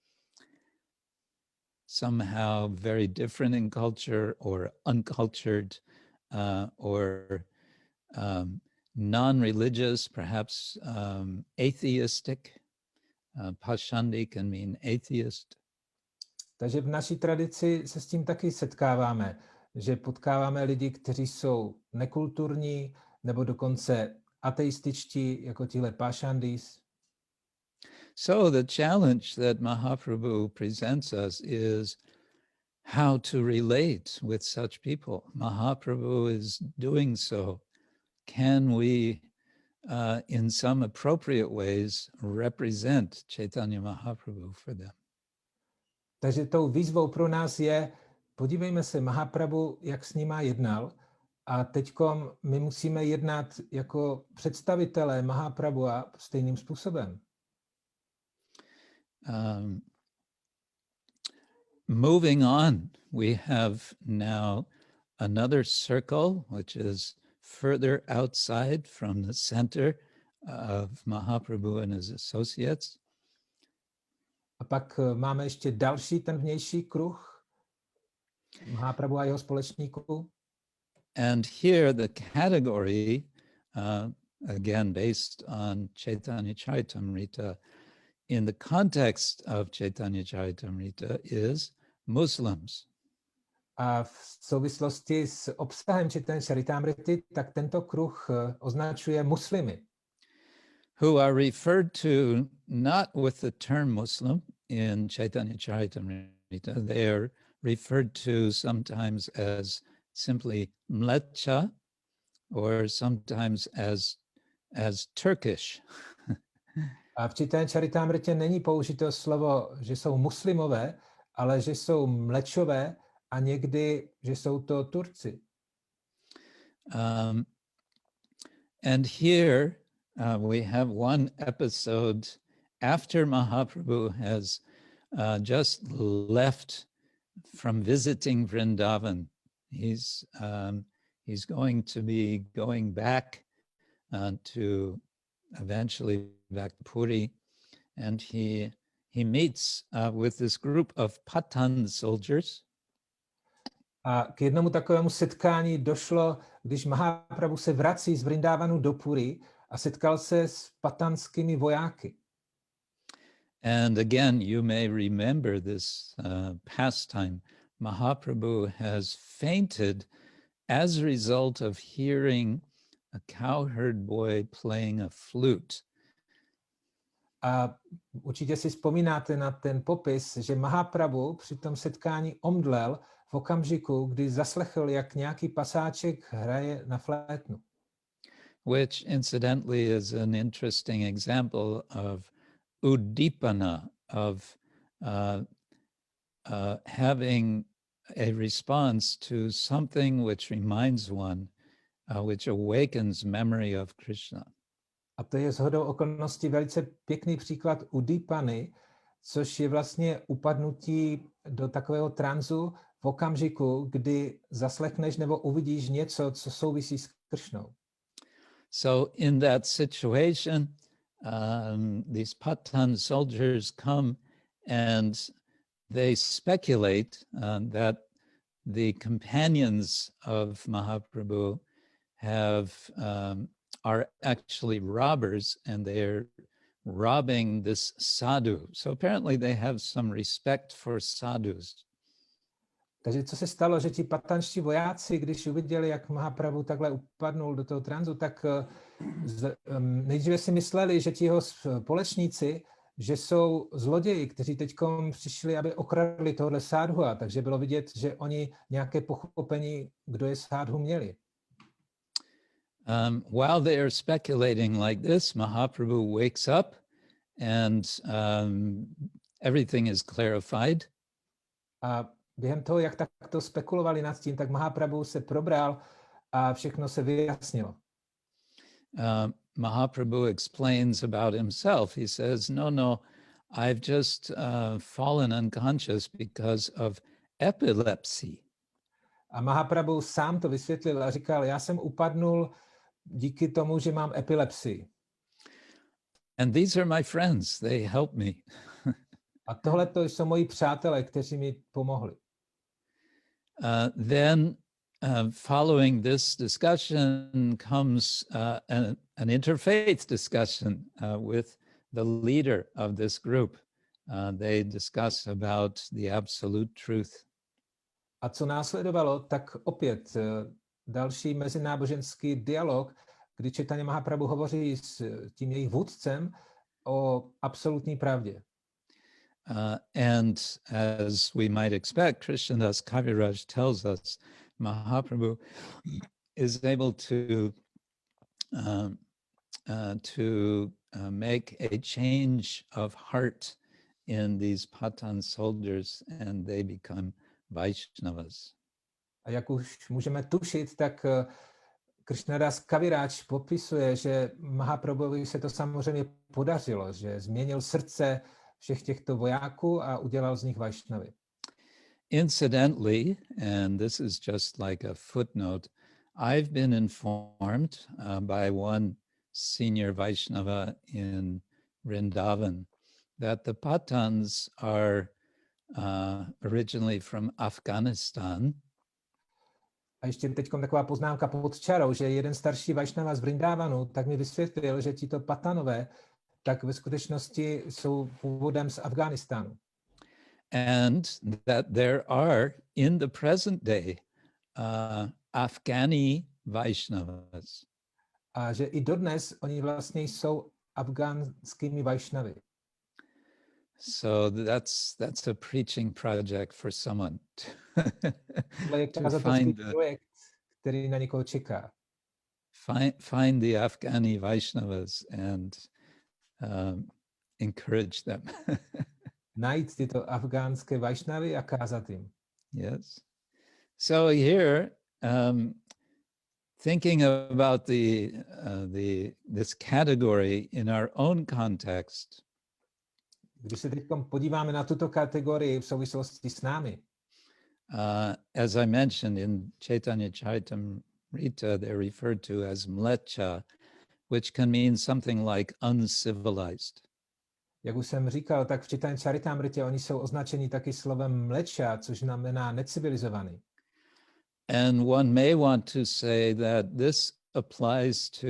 S1: somehow very different in culture or uncultured or non-religious, perhaps atheistic. Pashandi can mean atheist.
S2: Takže v naší tradici se s tím taky setkáváme, že potkáváme lidi, kteří jsou nekulturní nebo dokonce ateističtí, jako tihle pashandis.
S1: So the challenge that Mahaprabhu presents us is how to relate with such people. Mahaprabhu is doing so. Can we, in some appropriate ways, represent Chaitanya Mahaprabhu for them?
S2: Takže tou výzvou pro nás je, podívejme se, Mahaprabhu, jak s nima jednal, a teďkom my musíme jednat jako představitelé Mahaprabhua stejným způsobem.
S1: Moving on, we have now another circle, which is further outside from the center of Mahaprabhu and his associates.
S2: A pak máme ještě další, ten vnější kruh, Mahaprabhu a jeho společníků.
S1: And here the category, again based on Chaitanya-charitamrita, in the context of Chaitanya-charitamrita is Muslims.
S2: A v souvislosti s obsahem Chaitanya-charitamrity, tak tento kruh označuje muslimy.
S1: Who are referred to not with the term Muslim in Chaitanya-charitamrita. They are referred to sometimes as simply mlecha, or sometimes as Turkish.
S2: A v Chaitanya-charitamritě není použito slovo, že jsou muslimové, ale že jsou mlečové a někdy, že jsou to Turci.
S1: And here we have one episode after Mahaprabhu has just left from visiting Vrindavan. He's going to be going back to eventually back to Puri, and he meets with this group of Pathan soldiers.
S2: A k jednomu takovému setkání došlo, když Mahaprabhu se vrací z Vrindávanu do Puri a setkal se s patanskými vojáky.
S1: And again, you may remember this pastime. Mahaprabhu has fainted as a result of hearing a cowherd boy playing a flute.
S2: A určitě si vzpomínáte na ten popis, že Mahaprabhu při tom setkání omdlel v okamžiku, kdy zaslechl, jak nějaký pasáček hraje na flétnu.
S1: Which incidentally is an interesting example of udipana, of having a response to something which reminds one, which awakens memory of Krishna.
S2: A to je shodou okolností velice pěkný příklad udipany, což je vlastně upadnutí do takového tranzu v okamžiku, kdy zaslechneš nebo uvidíš něco, co souvisí s Kršnou.
S1: So in that situation, these Pathan soldiers come and they speculate that the companions of Mahaprabhu are actually robbers, and they're robbing this sadhu. So apparently they have some respect for sadhus.
S2: Takže co se stalo, že ti patanští vojáci, když uviděli, jak Mahaprabhu takhle upadnul do toho tranzu, tak nejdříve si mysleli, že ti jeho společníci, že jsou zloději, kteří teď přišli, aby okradli tohle sádhua, takže bylo vidět, že oni nějaké pochopení, kdo je sádhu, měli.
S1: While they are speculating like this, Mahaprabhu wakes up and everything is clarified.
S2: A během toho, jak takto spekulovali nad tím, tak Mahaprabhu se probral a všechno se vyjasnilo.
S1: Mahaprabhu explains about himself. He says, no, I've just fallen unconscious because of epilepsy.
S2: A Mahaprabhu sám to vysvětlil a říkal, já jsem upadnul díky tomu, že mám epilepsii.
S1: And these are my friends, they help me.
S2: A tohle to jsou moji přátelé, kteří mi pomohli.
S1: Then following this discussion comes an interfaith discussion with the leader of this group. They discuss about the absolute truth.
S2: A co následovalo, tak opět další mezináboženský dialog, kdy Chaitanya Mahaprabhu hovoří s tím jejich vůdcem o absolutní pravdě.
S1: And as we might expect, Krishnadas Kaviraj tells us Mahaprabhu is able to make a change of heart in these Patan soldiers, and they become Vaishnavas.
S2: A jak už můžeme tušit, tak Krishnadas Kaviraj popisuje, že Mahaprabhuvi se to samozřejmě podařilo, že změnil srdce všech těchto vojáků a udělal z nich Vaishnavy.
S1: Incidentally, and this is just like a footnote, I've been informed by one senior Vaishnava in Vrindavan that the Patans are originally from Afghanistan.
S2: A ještě teď taková poznámka pod čarou, že jeden starší Vaishnava z Vrindavanu tak mi vysvětlil, že tito Patanové tak ve skutečnosti jsou původem z Afghánistánu.
S1: And that there are in the present day Afghani Vaishnavas.
S2: A že i dodnes oni vlastně jsou afgánskými Vaishnavy.
S1: So that's a preaching project for someone.
S2: To find projekt, který na někoho čeká.
S1: Find the Afghani Vaishnavas and encourage them.
S2: Najít tyto afgánské Vaishnavy a kázat jim.
S1: Yes. So here, thinking about this category in our own context.
S2: Když se teď podíváme na tuto kategorii v souvislosti s námi.
S1: As I mentioned in Chaitanya-charitamrita, they're referred to as mlecha, which can mean something like uncivilized.
S2: Jak už jsem říkal, tak v Chaitanya-charitamritě oni jsou označeni taky slovem mlecha, což znamená necivilizovaný.
S1: And one may want to say that this applies to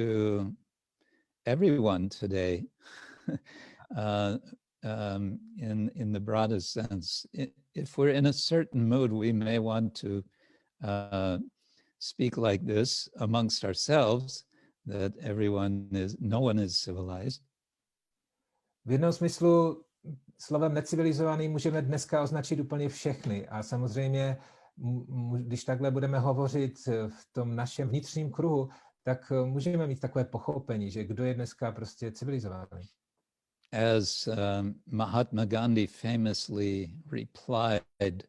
S1: everyone today. In the broadest sense. If we're in a certain mood, we may want to speak like this amongst ourselves, that no one is civilized.
S2: V jednom smyslu slovem necivilizovaný můžeme dneska označit úplně všechny. A samozřejmě, když takhle budeme hovořit v tom našem vnitřním kruhu, tak můžeme mít takové pochopení, že kdo je dneska prostě civilizovaný.
S1: As Mahatma Gandhi famously replied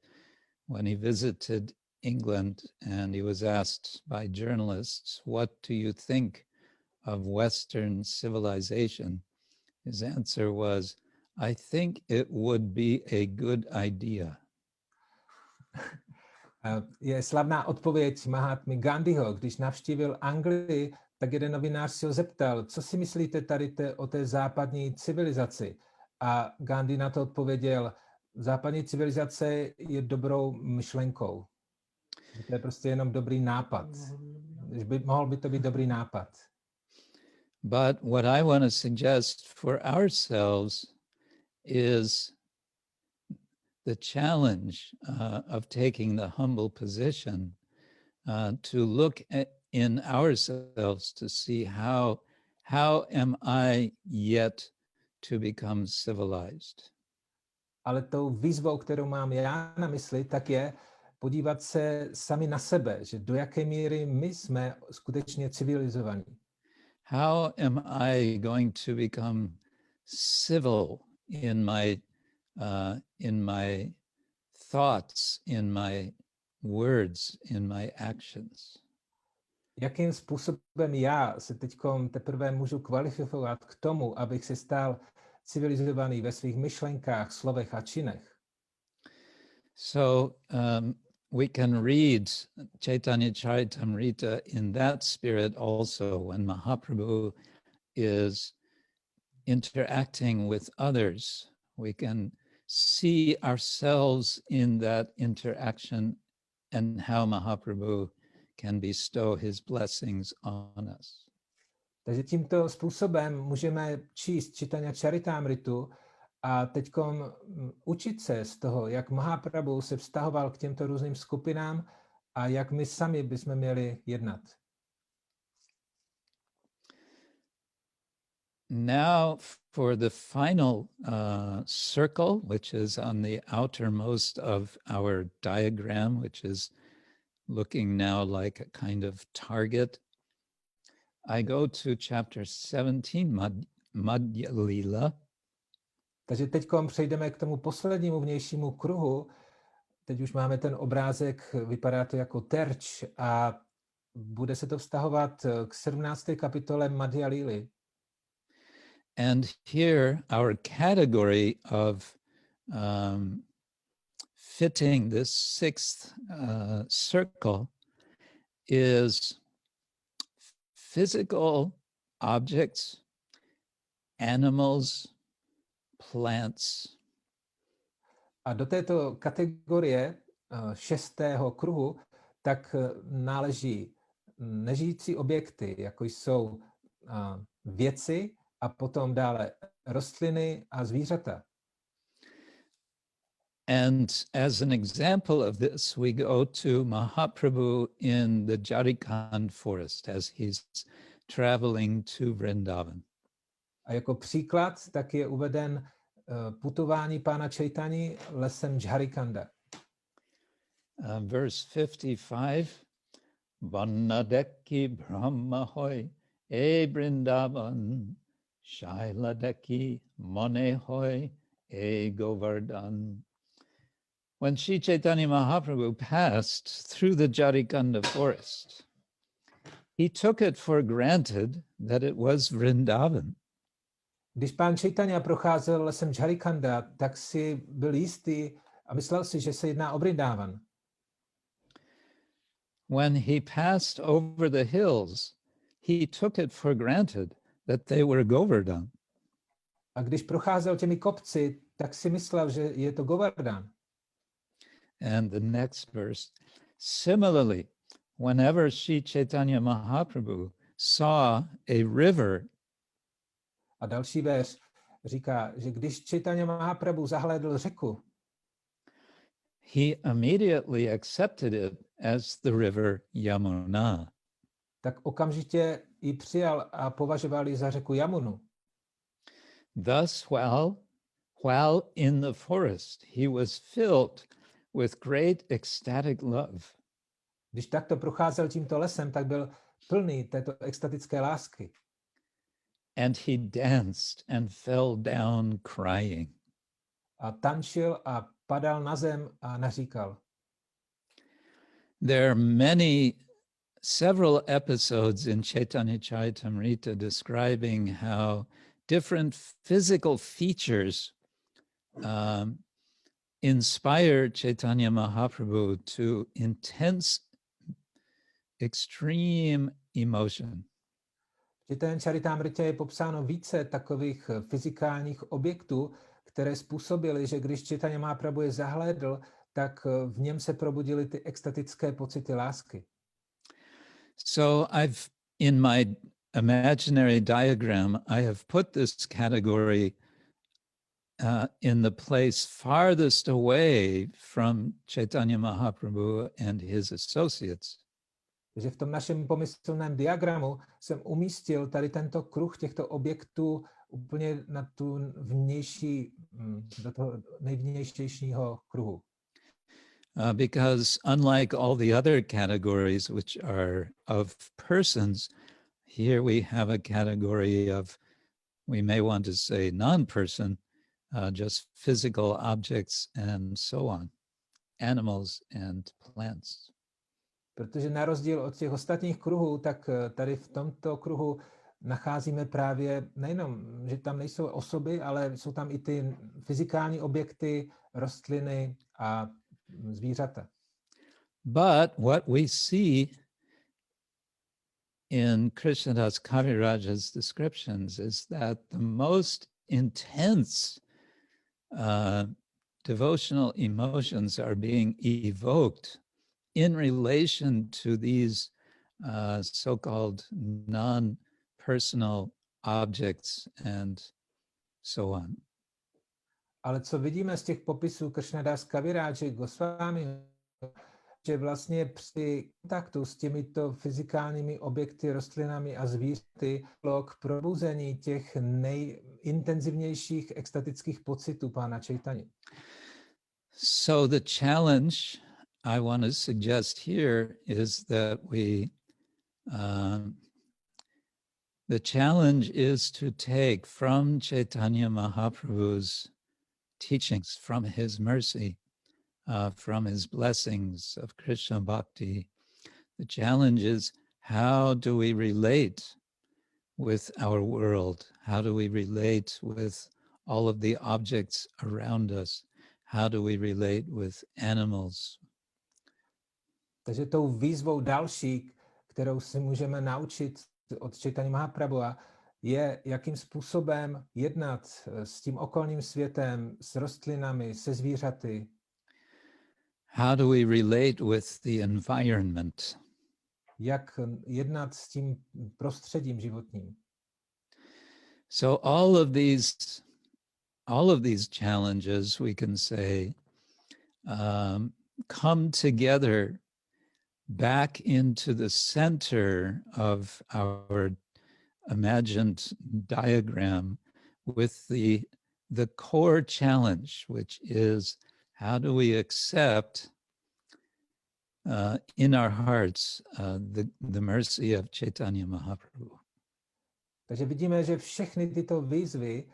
S1: when he visited England and he was asked by journalists, what do you think of Western civilization? His answer was, I think it would be a good idea.
S2: Je slavná odpověď Mahatmy Gandhiho, když navštívil Anglii, tak jeden novinář se ho zeptal, co si myslíte tady o té západní civilizaci? A Gandhi na to odpověděl, západní civilizace je dobrou myšlenkou. To je prostě jenom dobrý nápad. Mohl by to být dobrý nápad.
S1: But what I want to suggest for ourselves is the challenge of taking the humble position to look in ourselves to see how am I yet to become civilized.
S2: Ale tou výzvou, kterou mám já na mysli, tak je podívat se sami na sebe, že do jaké míry my jsme skutečně civilizovaní.
S1: How am I going to become civil in my thoughts, in my words, in my actions?
S2: Jakým způsobem já se teďkom teprve můžu kvalifikovat k tomu, abych se stal civilizovaný ve svých myšlenkách, slovech a činech?
S1: So we can read Chaitanya-charitamrita in that spirit also when Mahaprabhu is interacting with others. We can see ourselves in that interaction and how Mahaprabhu can bestow his blessings on us.
S2: Takže tímto způsobem můžeme číst Chaitanya-charitamritu a teďkom učit se z toho, jak Mahaprabhu se vztahoval k těmto různým skupinám a jak my sami bychom měli jednat.
S1: Now for the final circle, which is on the outermost of our diagram, which is looking now like a kind of target, I go to chapter 17, Adi-lila.
S2: Takže teďkom přejdeme k tomu poslednímu vnějšímu kruhu. Teď už máme ten obrázek, vypadá to jako terč a bude se to vztahovat k 17. kapitole Adi-lily.
S1: And here our category of fitting this sixth circle is physical objects, animals, plants.
S2: A do této kategorie šestého kruhu tak náleží nežijící objekty, jako jsou věci a potom dále rostliny a zvířata.
S1: And as an example of this, we go to Mahaprabhu in the Jharkhand forest as he's traveling to Vrindavan.
S2: A jako příklad tak je uveden putování pána Chaitanya lesem Jharkhanda.
S1: Verse 55, Vannadeki Brahmahoy e Vrindavan, Shailadeki Monehoy e Govardhan. When Sri Chaitanya Mahaprabhu passed through the Jharkhanda forest, he took it for granted that it was Vrindavan.
S2: Když pán Chaitanya procházel lesem Jharkhanda, tak si byl jistý a myslel si, že se jedná o Vrindavan.
S1: When he passed over the hills, he took it for granted that they were Govardhan.
S2: A když procházel těmi kopci, tak si myslel, že je to Govardhan.
S1: And the next verse, similarly, whenever Sri Chaitanya Mahaprabhu saw a river,
S2: a další verš říká, že když Chaitanya Mahaprabhu zahlédl řeku,
S1: he immediately accepted it as the river Yamuna.
S2: Tak okamžitě ji přijal a považoval ji za řeku Jamunu.
S1: Thus, while in the forest, he was filled with great ecstatic love.
S2: Když takto procházel tímto lesem, tak byl plný této extatické lásky.
S1: And he danced and fell down crying.
S2: A tančil a padal na zem a naříkal.
S1: There are several episodes in Chaitanya-charitamrita describing how different physical features inspire Chaitanya Mahaprabhu to intense, extreme emotion.
S2: V Chaitanya-charitamritě je popsáno více takových fyzikálních objektů, které způsobily, že když Chaitanya Mahaprabhu je zahlédl, tak v něm se probudily ty extatické pocity lásky.
S1: So in my imaginary diagram, I have put this category in the place farthest away from Chaitanya Mahaprabhu and his associates.
S2: Takže v tom našem pomyslném diagramu jsem umístil tady tento kruh těchto objektů úplně na tu vnější, do toho nejvnějšího kruhu.
S1: Because unlike all the other categories which are of persons, here we have a category of, we may want to say non-person, just physical objects and so on, animals and plants.
S2: Protože na rozdíl od těch ostatních kruhů, tak tady v tomto kruhu nacházíme právě nejenom, že tam nejsou osoby, ale jsou tam i ty fyzikální objekty, rostliny a zvířata.
S1: But what we see in Krishnadas Kaviraja's descriptions is that the most intense devotional emotions are being evoked in relation to these so-called non-personal objects and so on.
S2: Ale co vidíme z těch popisů Krishnadas Kaviraja Goswami, že vlastně při kontaktu s těmito fyzikálními objekty, rostlinami a zvířaty k probuzení těch nejintenzivnějších extatických pocitů pána Chaitanya.
S1: So the challenge I want to suggest here is that the challenge is to take from Chaitanya Mahaprabhu's teachings, from his mercy, from his blessings of Krishna Bhakti. The challenge is, how do we relate with our world? How do we relate with all of the objects around us? How do we relate with animals?
S2: Takže tou výzvou další, kterou si můžeme naučit od Chaitanya Mahaprabhua, je, jakým způsobem jednat s tím okolním světem, s rostlinami, se zvířaty.
S1: How do we relate with the environment?
S2: Jak jednat s tím prostředím životním.
S1: So all of these challenges, we can say, come together back into the center of our imagined diagram with the core challenge, which is, how do we accept in our hearts the mercy of Chaitanya Mahaprabhu?
S2: Takže vidíme, že všechny tyto výzvy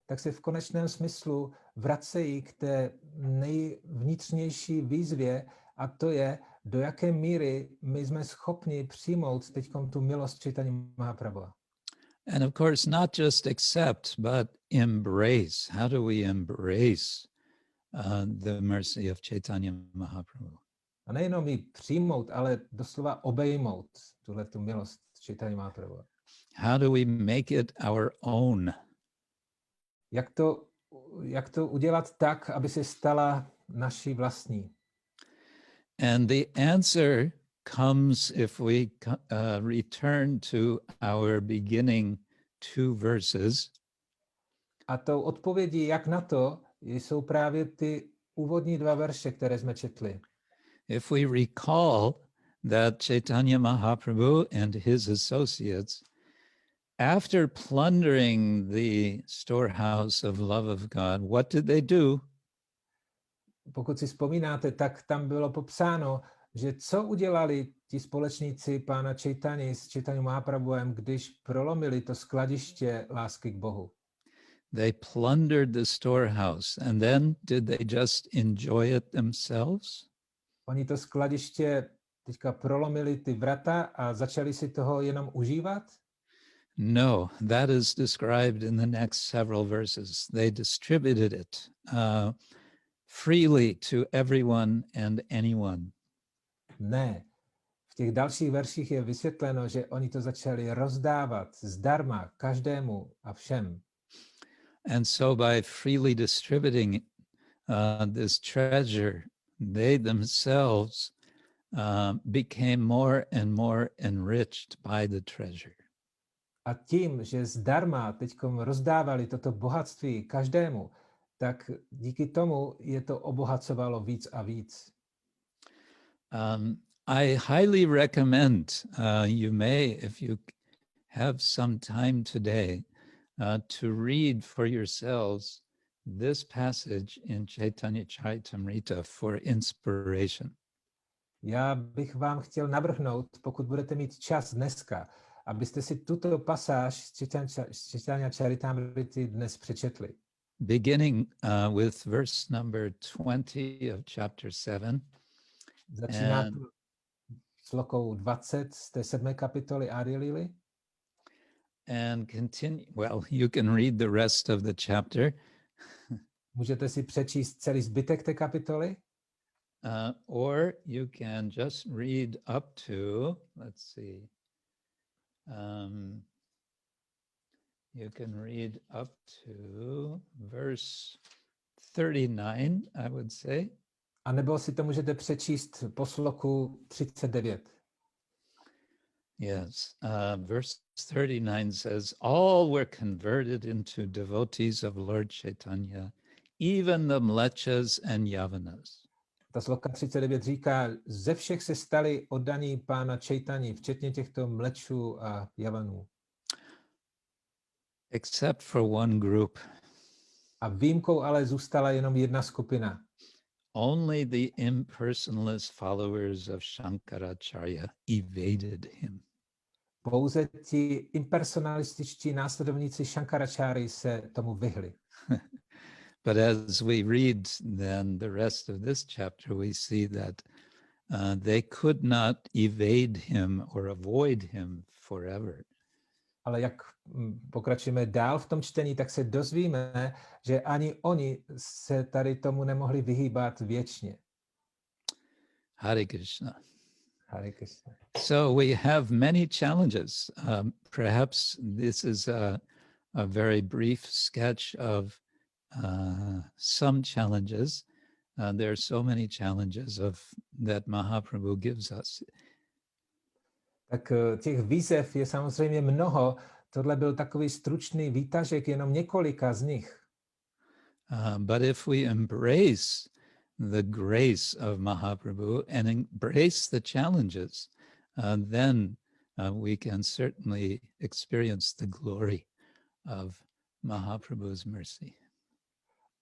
S2: tak se v konečném smyslu vracejí k té nejvnitřnější výzvě, a to je, do jaké míry my jsme schopni přijmout teď tu milost Chaitanya Mahaprabhu.
S1: And of course, not just accept, but embrace. How do we embrace the mercy of Chaitanya Mahaprabhu?
S2: A nejenom ji přijmout, ale doslova obejmout tu milost Chaitanya Mahaprabhu.
S1: How do we make it our own?
S2: Jak to udělat tak, aby se stala naší vlastní?
S1: And the answer comes if we return to our beginning two verses.
S2: A tou odpovědí, jak na to, jsou právě ty úvodní dva verše, které jsme četli.
S1: If we recall that Chaitanya Mahaprabhu and his associates, after plundering the storehouse of love of God, what did they do?
S2: Pokud si vzpomínáte, tak tam bylo popsáno, že co udělali ti společníci pána Chaitanya s Chaitanya Mahaprabhuem, když prolomili to skladiště lásky k Bohu.
S1: They plundered the storehouse, and then did they just enjoy it themselves?
S2: Oni to skladiště teďka prolomili ty vrata a začali si toho jenom užívat?
S1: No, that is described in the next several verses. They distributed it freely to everyone and anyone.
S2: Ne. V těch dalších verších je vysvětleno, že oni to začali rozdávat zdarma každému a všem.
S1: And so by freely distributing this treasure, they themselves became more and more enriched by the treasure.
S2: A tím, že zdarma teďkom rozdávali toto bohatství každému, tak díky tomu je to obohacovalo víc a víc.
S1: I highly recommend you may, if you have some time today, to read for yourselves this passage in Chaitanya-charitamrita for inspiration.
S2: Já bych vám chtěl navrhnout, pokud budete mít čas dneska, abyste si tuto pasáž z Chaitanya-charitamrity dnes přečetli.
S1: Beginning with verse number 20 of chapter 7.
S2: Začíná to slokou 20 z té 7. kapitoly Adi-lily.
S1: And continue, well, you can read the rest of the chapter.
S2: Můžete si přečíst celý zbytek té kapitoly.
S1: Or you can just read up to, let's see, you can read up to verse 39, I would say.
S2: A nebo si to můžete přečíst po sloku 39.
S1: Yes, verse 39 says, all were converted into devotees of Lord Chaitanya, even the mlechas and yavanas.
S2: Ta sloka 39 říká, ze všech se stali oddaní pána Chaitani, včetně těchto mlečů a javanů.
S1: Except for one group.
S2: A výjimkou ale zůstala jenom jedna skupina.
S1: Only the impersonalist followers of Shankaracharya evaded him.
S2: Pouze ti impersonalističtí následovníci Shankaracháry se tomu vyhli.
S1: But as we read then the rest of this chapter, we see that they could not evade him or avoid him forever.
S2: Ale jak pokračujeme dál v tom čtení, tak se dozvíme, že ani oni se tady tomu nemohli vyhýbat věčně.
S1: Hare Krishna.
S2: Hare Krishna.
S1: So we have many challenges. Perhaps this is a very brief sketch of some challenges. There are so many challenges that Mahaprabhu gives us.
S2: Tak těch výzev je samozřejmě mnoho. Tohle byl takový stručný výtažek jenom několika z nich.
S1: But if we embrace the grace of Mahaprabhu and embrace the challenges, then we can certainly experience the glory of Mahaprabhu's mercy.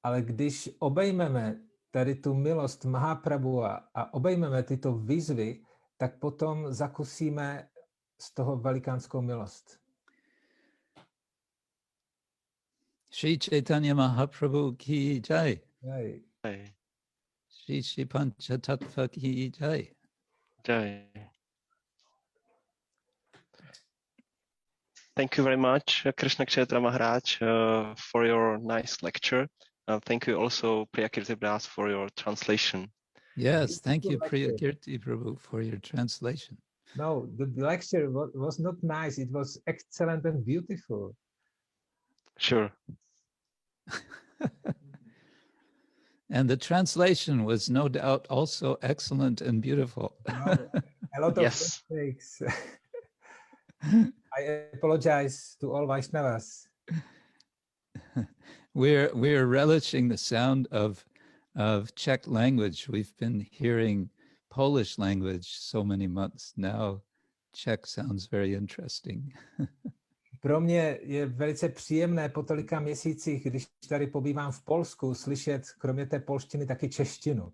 S2: Ale když obejmeme tady tu milost Mahaprabhu a obejmeme tyto výzvy, tak potom zakusíme z toho velikánskou milost.
S1: Shri Chaitanya Mahaprabhu ki jai.
S2: Jai.
S1: Shri pañca-tattva ki jai.
S3: Jai. Thank you very much, Krishna Kshetra Maharaj, for your nice lecture. Thank you also, Priyakirti Das, for your translation.
S1: Yes, thank you, Priyakirti Prabhu, for your translation.
S2: No, the lecture was not nice. It was excellent and beautiful.
S3: Sure.
S1: And the translation was no doubt also excellent and beautiful.
S2: No, a lot of mistakes. I apologize to all Vaishnavas.
S1: We're relishing the sound of Czech language. We've been hearing Polish language so many months now. Czech sounds very interesting.
S2: Pro mě je velice příjemné po tolika měsících, když tady pobývám v Polsku, slyšet kromě té polštiny taky češtinu.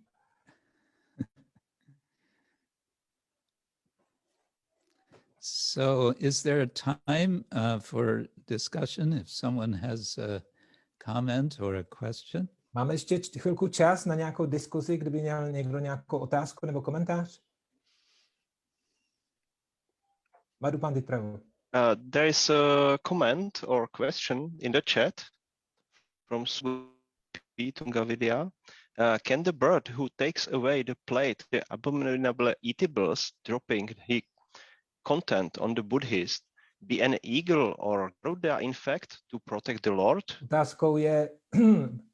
S1: So is there a time for discussion if someone has a comment or a question?
S2: Máme ještě chvilku čas na nějakou diskuzi, kdyby měl někdo nějakou otázku nebo komentář? Vadu Pandit Prabhu.
S3: There is a comment or question in the chat from Tungavidya. Can the bird who takes away the plate, the abominable eatables, dropping his content on the Buddhist, be an eagle or Garuda in fact to protect the Lord?
S2: Otázkou je,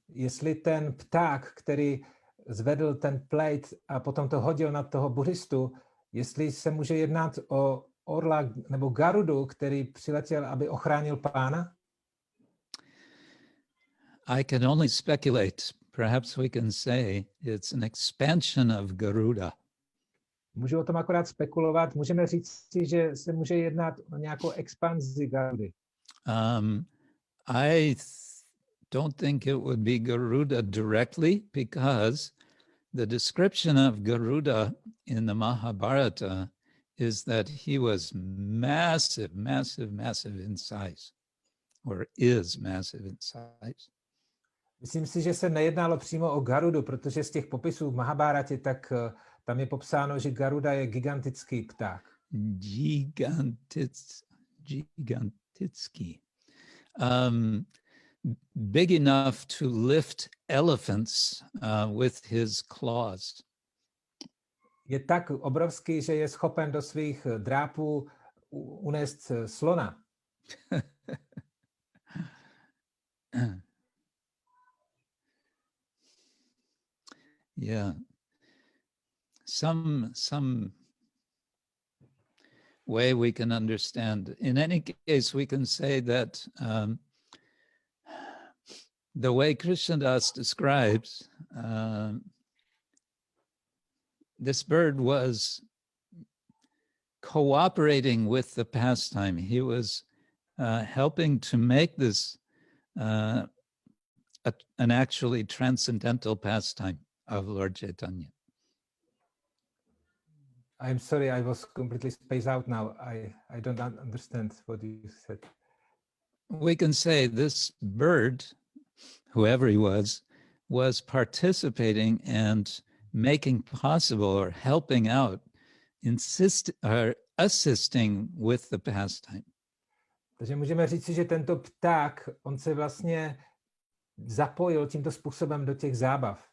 S2: jestli ten pták, který zvedl ten plate a potom to hodil na toho buddhistu, jestli se může jednat o orla nebo garudu, který přiletěl, aby ochránil pána?
S1: I can only speculate. Perhaps we can say it's an expansion of Garuda.
S2: Můžu o tom akorát spekulovat. Můžeme říct si, že se může jednat o nějakou expanzi Garudy.
S1: I don't think it would be Garuda directly, because the description of Garuda in the Mahabharata is that he was massive, massive, massive in size, or is massive in size.
S2: Myslím si, že se nejednalo přímo o Garudu, protože z těch popisů v Mahabharatě, tak tam je popsáno, že Garuda je gigantický pták.
S1: Gigantický. Big enough to lift elephants with his claws.
S2: Je tak obrovský, že je schopen do svých drápů unést slona.
S1: Yeah. Some way we can understand. In any case, we can say that the way Krishnadas describes, this bird was cooperating with the pastime. He was helping to make this an actually transcendental pastime of Lord Chaitanya.
S2: I'm sorry, I was completely spaced out now. I don't understand what you said.
S1: We can say this bird, whoever he was participating and making possible or helping out, assisting with the pastime.
S2: Takže můžeme říct si, že tento pták, on se vlastně zapojil tímto způsobem do těch zábav.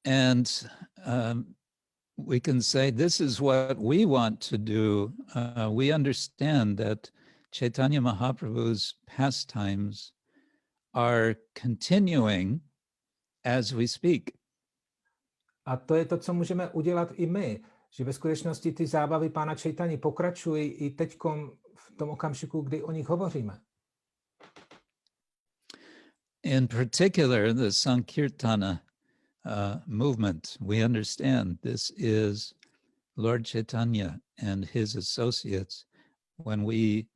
S1: And we can say this is what we want to do. We understand that Chaitanya Mahaprabhu's pastimes are continuing as we speak.
S2: A to je to, co můžeme udělat i my, že ve skutečnosti ty zábavy pána Chaitanya pokračují i teďkom v tom okamžiku, kdy o nich hovoříme.
S1: In particular, the Sankirtana movement, we understand this is Lord Chaitanya and his associates. When we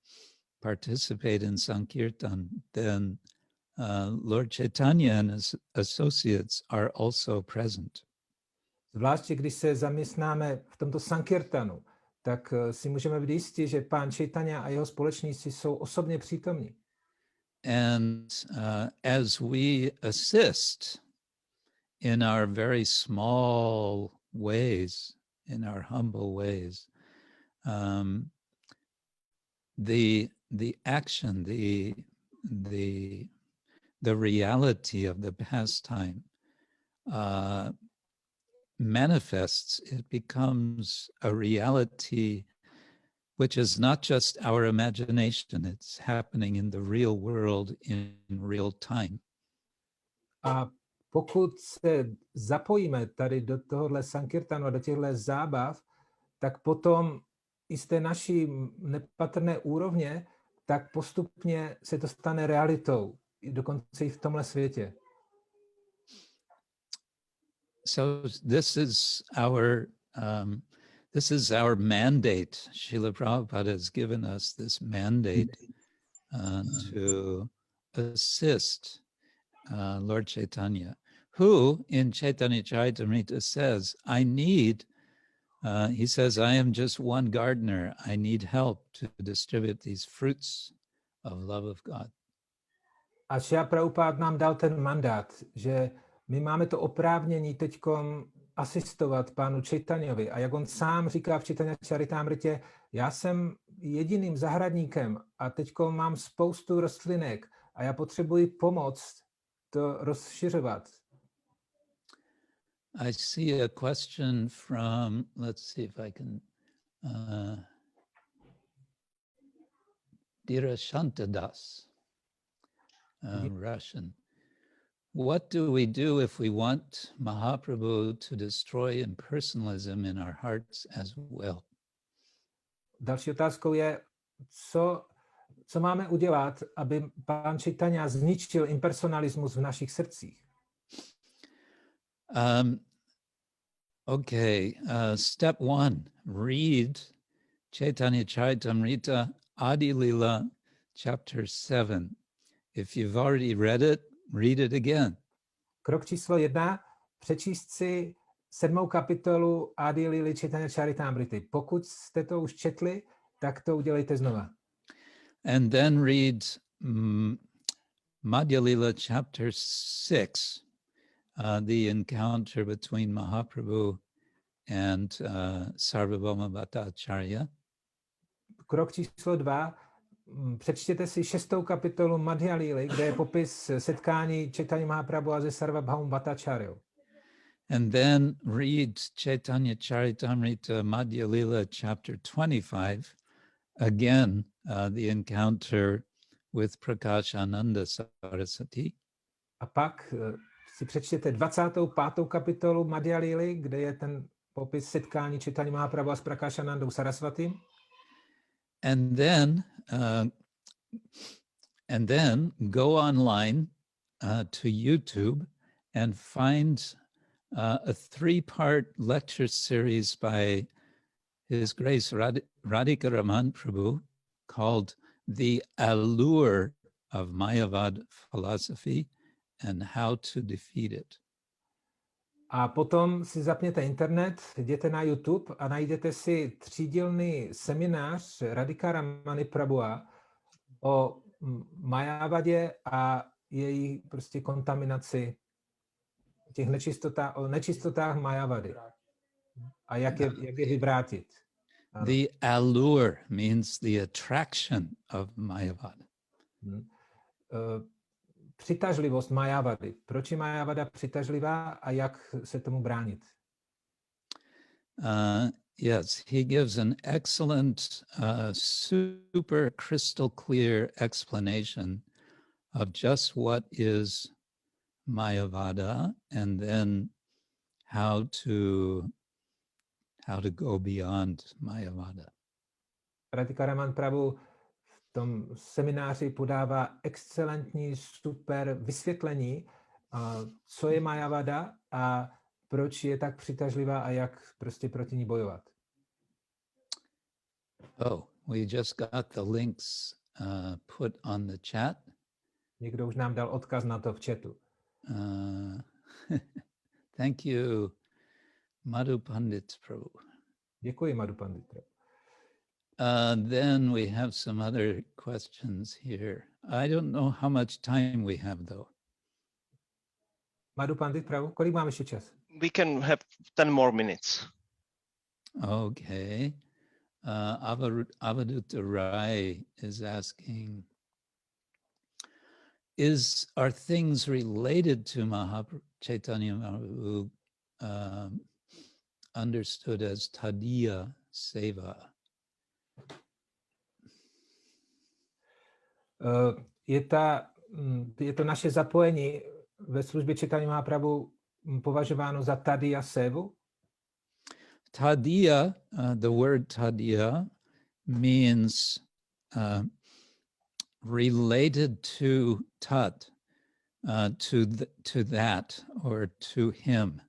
S1: participate in Sankirtan, then Lord Chaitanya and his associates are also present.
S2: Zvláště když se zaměstnáme v tomto Sankirtanu, tak si můžeme být jistí, že pán Chaitanya a jeho společníci jsou osobně přítomní.
S1: And as we assist in our very small ways, in our humble ways, the action, the reality of the pastime manifests. It becomes a reality which is not just our imagination, it's happening in the real world in real time.
S2: A pokud se zapojíme tady do tohohle Sankirtanu, do těchto zábav, tak potom i z té naší nepatrné úrovně, tak postupně se to stane realitou, dokonce i v tomhle světě.
S1: So this is our mandate. Srila Prabhupada has given us this mandate to assist Lord Chaitanya, who in Chaitanya-charitamrita says, he says, I am just one gardener. I need help to distribute these fruits of love of God.
S2: A Srila Prabhupada nám dal ten mandát, že my máme to oprávnění teďkom asistovat pánu Chaitanyovi. A jak on sám říká v Chaitanya-charitamritě, já jsem jediným zahradníkem a teďkom mám spoustu rostlinek a já potřebuji pomoc to rozšiřovat.
S1: I see a question from, let's see if I can, Dirashantadas, Russian. What do we do if we want Mahaprabhu to destroy impersonalism in our hearts as well?
S2: Další otázkou je, co co máme udělat, aby pán Chaitanya zničil impersonalismus v našich srdcích?
S1: Okay, step 1, read Chaitanya-charitamrita Adi-lila chapter 7. If you've already read it again.
S2: Krok číslo 1, přečíst si 7. kapitolu Adi-lily Chaitanya-charitamrity. Pokud jste to už četli, tak to udělejte znova.
S1: And then read Madhya-lila chapter 6, the encounter between Mahaprabhu and Sarvabhauma Bhattacharya.
S2: Krok číslo 2, přečtěte si 6. kapitolu Madhya-lily, kde je popis setkání Chaitanya Mahaprabhu a se Sarvabhauma Bhattacharyou.
S1: And then read Chaitanya-charitamrita Madhya-lila chapter 25, again, the encounter with Prakashananda Saraswati.
S2: A pak si přečtěte 25. kapitolu Madhya-lily, kde je ten popis setkání Chaitanya Mahaprabhu s Prakashanandou Saraswatim.
S1: And then go online to YouTube and find a 3-part lecture series by His Grace Radhika Raman Prabhu called The Allure of Mayavad Philosophy and How to Defeat It.
S2: A potom si zapněte internet, jděte na YouTube a najdete si 3dílný seminář Radhika Ramany Prabhua o Mayavadě a její prostě kontaminaci, těch nečistotách Mayavady a jak je vyvrátit.
S1: The allure means the attraction of Mayavad.
S2: Přitažlivost Mayavady. Proč je Mayavada přitažlivá a jak se tomu bránit?
S1: Yes, he gives an excellent, super crystal clear explanation of just what is Mayavada and then how to go beyond Mayavada.
S2: Radhika Raman Prabhu v tom semináři podává excelentní, super vysvětlení, co je Mayavada a proč je tak přitažlivá a jak prostě proti ní bojovat.
S1: Oh, we just got the links put on the chat.
S2: Někdo už nám dal odkaz na to v chatu.
S1: Thank you, Madhu Pandit Prabhu.
S2: Děkuji, Madhu Pandit Prabhu.
S1: Then we have some other questions here. I don't know how much time we have, though.
S2: Madhu Pandit Prabhu, kolik máme ještě čas?
S3: We can have 10 more minutes.
S1: Okay. Avaduta Rai is asking, are things related to Chaitanya Mahaprabhu understood as tadiya seva?
S2: Je to naše zapojení ve službě Chaitanya Mahaprabhu považováno za tadiya sevu?
S1: Tadiya, the word tadiya means related to tat, to that or to him.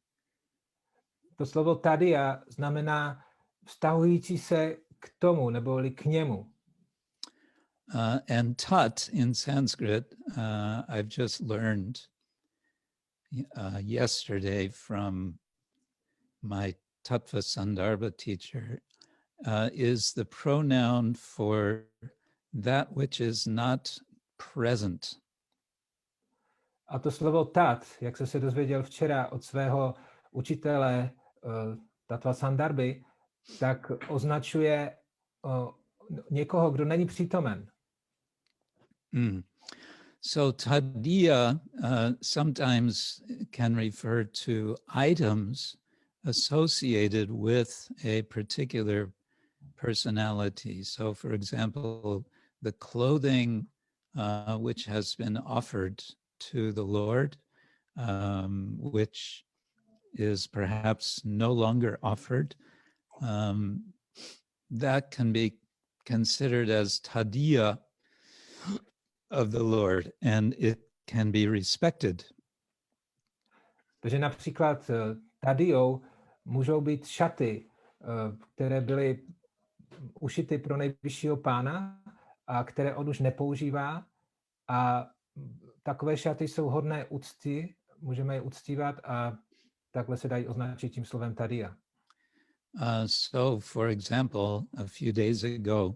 S2: To slovo tadiya znamená vztahující se k tomu neboli k němu.
S1: And tat in Sanskrit, I've just learned yesterday from my Tattva Sandarbha teacher, is the pronoun for that which is not present.
S2: A to slovo tat, jak jsem se dozvěděl včera od svého učitele Tattva Sandarbhy, tak označuje někoho, kdo není přítomen.
S1: So tadiya sometimes can refer to items associated with a particular personality. So, for example, the clothing which has been offered to the Lord, which is perhaps no longer offered, that can be considered as tadiya of the Lord, and it can be respected.
S2: Takže například tadyou můžou být šaty, které byly ušity pro nejvyššího pána a které on už nepoužívá. A takové šaty jsou hodné úcty, můžeme je uctívat a takhle se dají označit tím slovem tadyja.
S1: So, for example, a few days ago,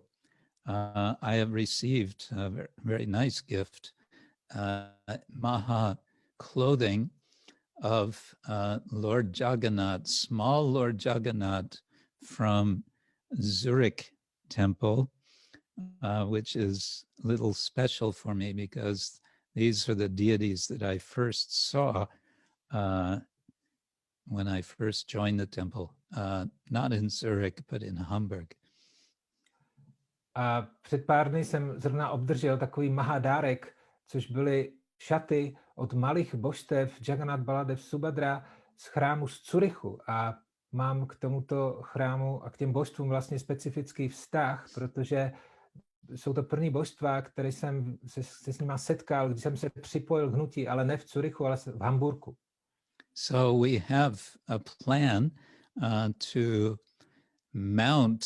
S1: I have received a very nice gift, Maha clothing of Lord Jagannath, small Lord Jagannath from Zurich temple, which is a little special for me because these are the deities that I first saw when I first joined the temple, not in Zurich, but in Hamburg.
S2: A před pár dny jsem zrovna obdržel takový mahadárek, což byly šaty od malých božstev Jagannath, Baladev, Subhadra z chrámu z Curychu. A mám k tomuto chrámu a k těm božstvům vlastně specifický vztah, protože jsou to první božstva, které jsem se s nima setkal, když jsem se připojil k hnutí, ale ne v Curychu, ale v Hamburku.
S1: So we have a plan to mount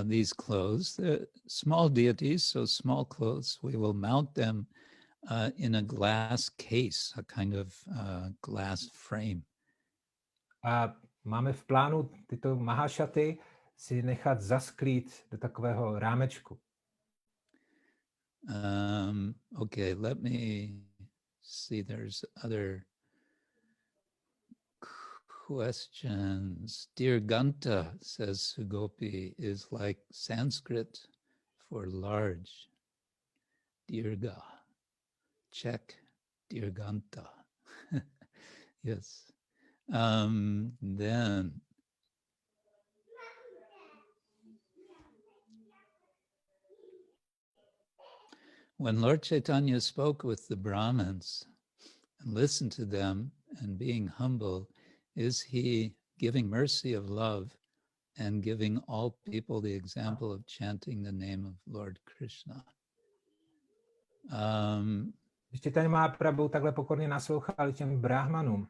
S1: these clothes. They're small deities, so small clothes. We will mount them in a glass case, a kind of glass frame.
S2: A máme v plánu tyto mahašaty si nechat zasklít do takového rámečku.
S1: Okay, let me see. There's other questions. Dear Ganta, says Sugopi, is like Sanskrit for large. Dirga. Czech, Dirganta. Yes. Then when Lord Chaitanya spoke with the Brahmins and listened to them and being humble, is he giving mercy of love and giving all people the example of chanting the name of Lord Krishna?
S2: Když Chaitanya Mahaprabhu takhle pokorně naslouchal těm brahmanům,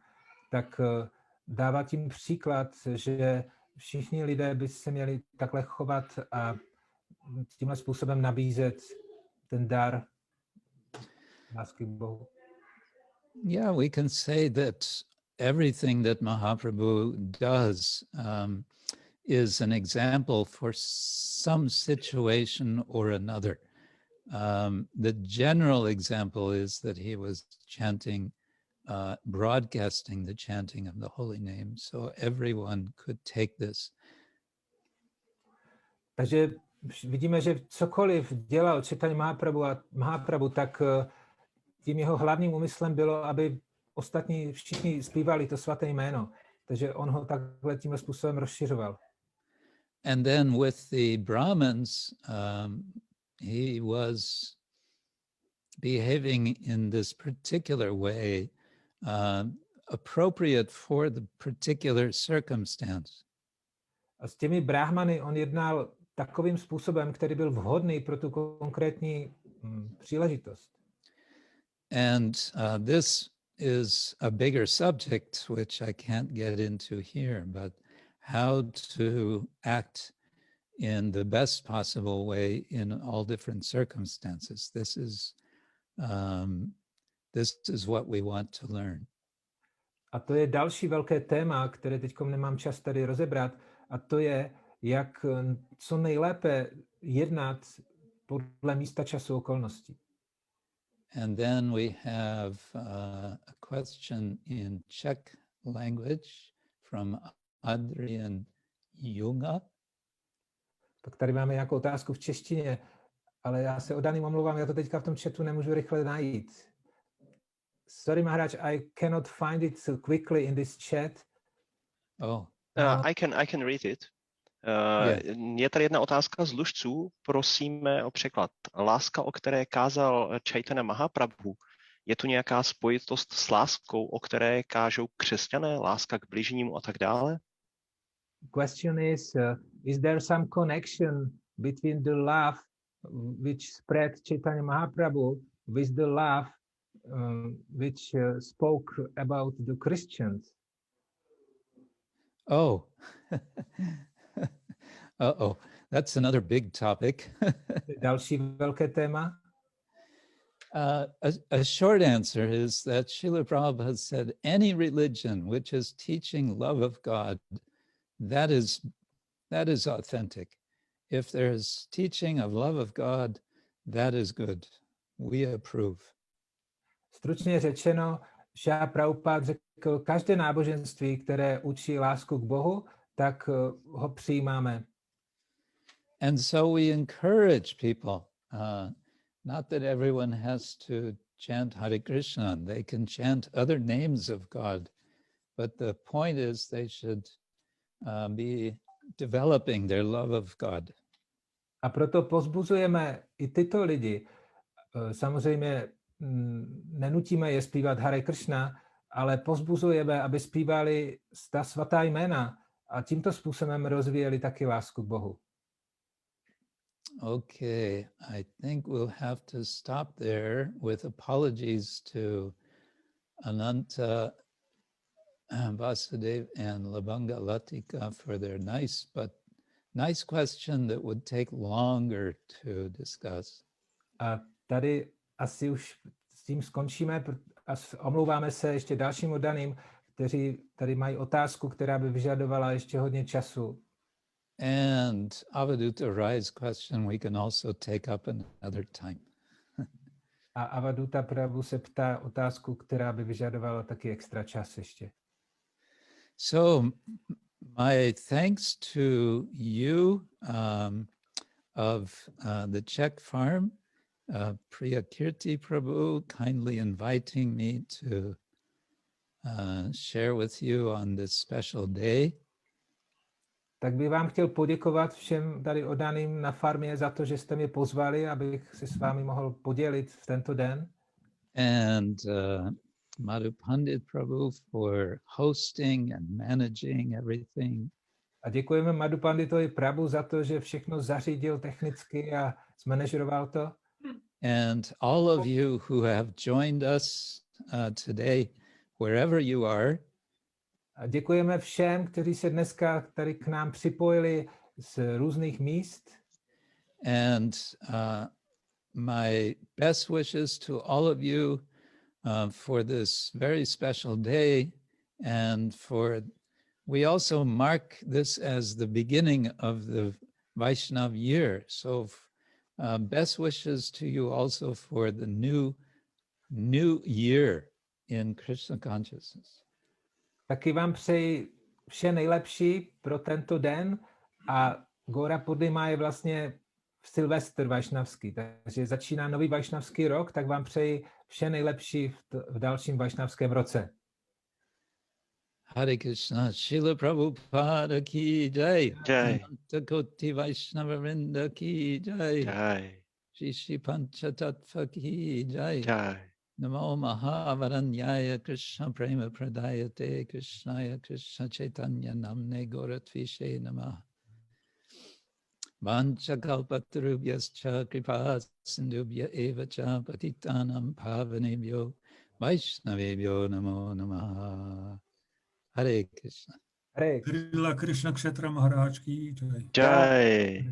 S2: tak dává tím příklad, že všichni lidé by se měli takhle chovat a tímhle způsobem nabízet ten dar lásky k Bohu.
S1: Yeah, we can say that everything that Mahaprabhu does is an example for some situation or another. The general example is that he was chanting, broadcasting the chanting of the holy name, so everyone could take this.
S2: Takže vidíme, že cokoliv dělal Chaitanya Mahaprabhu, tak tím jeho hlavním úmyslem bylo, aby ostatní všichni zpívali to svaté jméno. Takže on ho takhle tímhle způsobem rozšiřoval.
S1: And then with the Brahmins, he was behaving in this particular way, appropriate for the particular circumstance.
S2: A s těmi brahmany on jednal takovým způsobem, který byl vhodný pro tu konkrétní příležitost.
S1: And this is a bigger subject, which I can't get into here, but how to act in the best possible way in all different circumstances. This is what we want to learn.
S2: A to je další velké téma, které teďkom nemám čas tady rozebrat, a to je, jak co nejlépe jednat podle místa, času, okolností.
S1: And then we have a question in Czech language from Adrian Junga.
S2: Tak tady máme nějakou otázku v češtině, ale já se Daným omlouvám, já to teďka v tom chatu nemůžu rychle najít. Sorry, Maharaj, I cannot find it so quickly in this chat.
S1: Oh.
S3: I can read it. Je tady jedna otázka z Lužců, prosíme o překlad. Láska, o které kázal Chaitanya Mahaprabhu, je tu nějaká spojitost s láskou, o které kážou křesťané, láska k bližnímu a tak dále?
S2: Question is there some connection between the love which spread Chaitanya Mahaprabhu with the love which spoke about the Christians.
S1: Oh, uh-oh, that's another big topic.
S2: Další velké téma.
S1: A short answer is that Srila Prabhupada said any religion which is teaching love of God, that is authentic. If there's teaching of love of God, that is good. We approve.
S2: Stručně řečeno, Šrila Prabhupada řekl, každé náboženství, které učí lásku k Bohu, tak ho přijímáme.
S1: And so we encourage people, not that everyone has to chant Hare Krishna, they can chant other names of God, but the point is they should be developing their love of God.
S2: A proto pozbuzujeme i tyto lidi. Samozřejmě nenutíme je zpívat Hare Krishna, ale pozbuzujeme, aby zpívali ta svatá jména a tímto způsobem rozvíjeli taky lásku k Bohu.
S1: Okay, I think we'll have to stop there with apologies to Ananta, Vasudev, and Labanga Latika for their nice question that would take longer to discuss.
S2: A tady asi už s tím skončíme a omlouváme se ještě dalším oddaným, kteří tady mají otázku, která by vyžadovala ještě hodně času.
S1: And Avaduta Rai's question we can also take up another time.
S2: A Avaduta Prabhu se ptá otázku, která by vyžadovala taky extra čas ještě.
S1: So my thanks to you of the Czech farm, Priya Kirti Prabhu, kindly inviting me to share with you on this special day.
S2: Tak bych vám chtěl poděkovat všem tady oddaným na farmě za to, že jste mě pozvali, abych se s vámi mohl podělit v tento den.
S1: And Madhu Pandit Prabhu for hosting and managing everything.
S2: A děkujeme Madhu Panditovi Prabhu za to, že všechno zařídil technicky a zmanažeroval to.
S1: And all of you who have joined us today, wherever you are.
S2: A děkujeme všem, kteří se dneska tady k nám připojili z různých míst.
S1: And my best wishes to all of you for this very special day, and we also mark this as the beginning of the Vaishnav year. So best wishes to you also for the new year in Krishna consciousness.
S2: Taky vám přeji vše nejlepší pro tento den a Gaura Purnima je vlastně Silvestr vajšnavský, takže začíná nový vajšnavský rok, tak vám přeji vše nejlepší v dalším vajšnavském roce.
S1: Hare Krishna, Srila Prabhupada ki jai.
S3: Jai.
S1: Ananta-koti Vaishnava Vrinda ki jai.
S3: Jai.
S1: Shri pañca-tattva ki jai.
S3: Jai.
S1: Namo Mahavaranyaya Krishna prema-bhāṇḍārete Krishnaya Krishna Chaitanya-namne Gaura Namah. Vancha-kalpatarubhyascha kripa sindubhya eva cha patitanam pavanebhyo Vaishnavebhyo namo namah. Hare Krishna.
S2: Hare
S4: Adi-lila Krishna Kshetra Maharaj ki jai.
S3: Jai.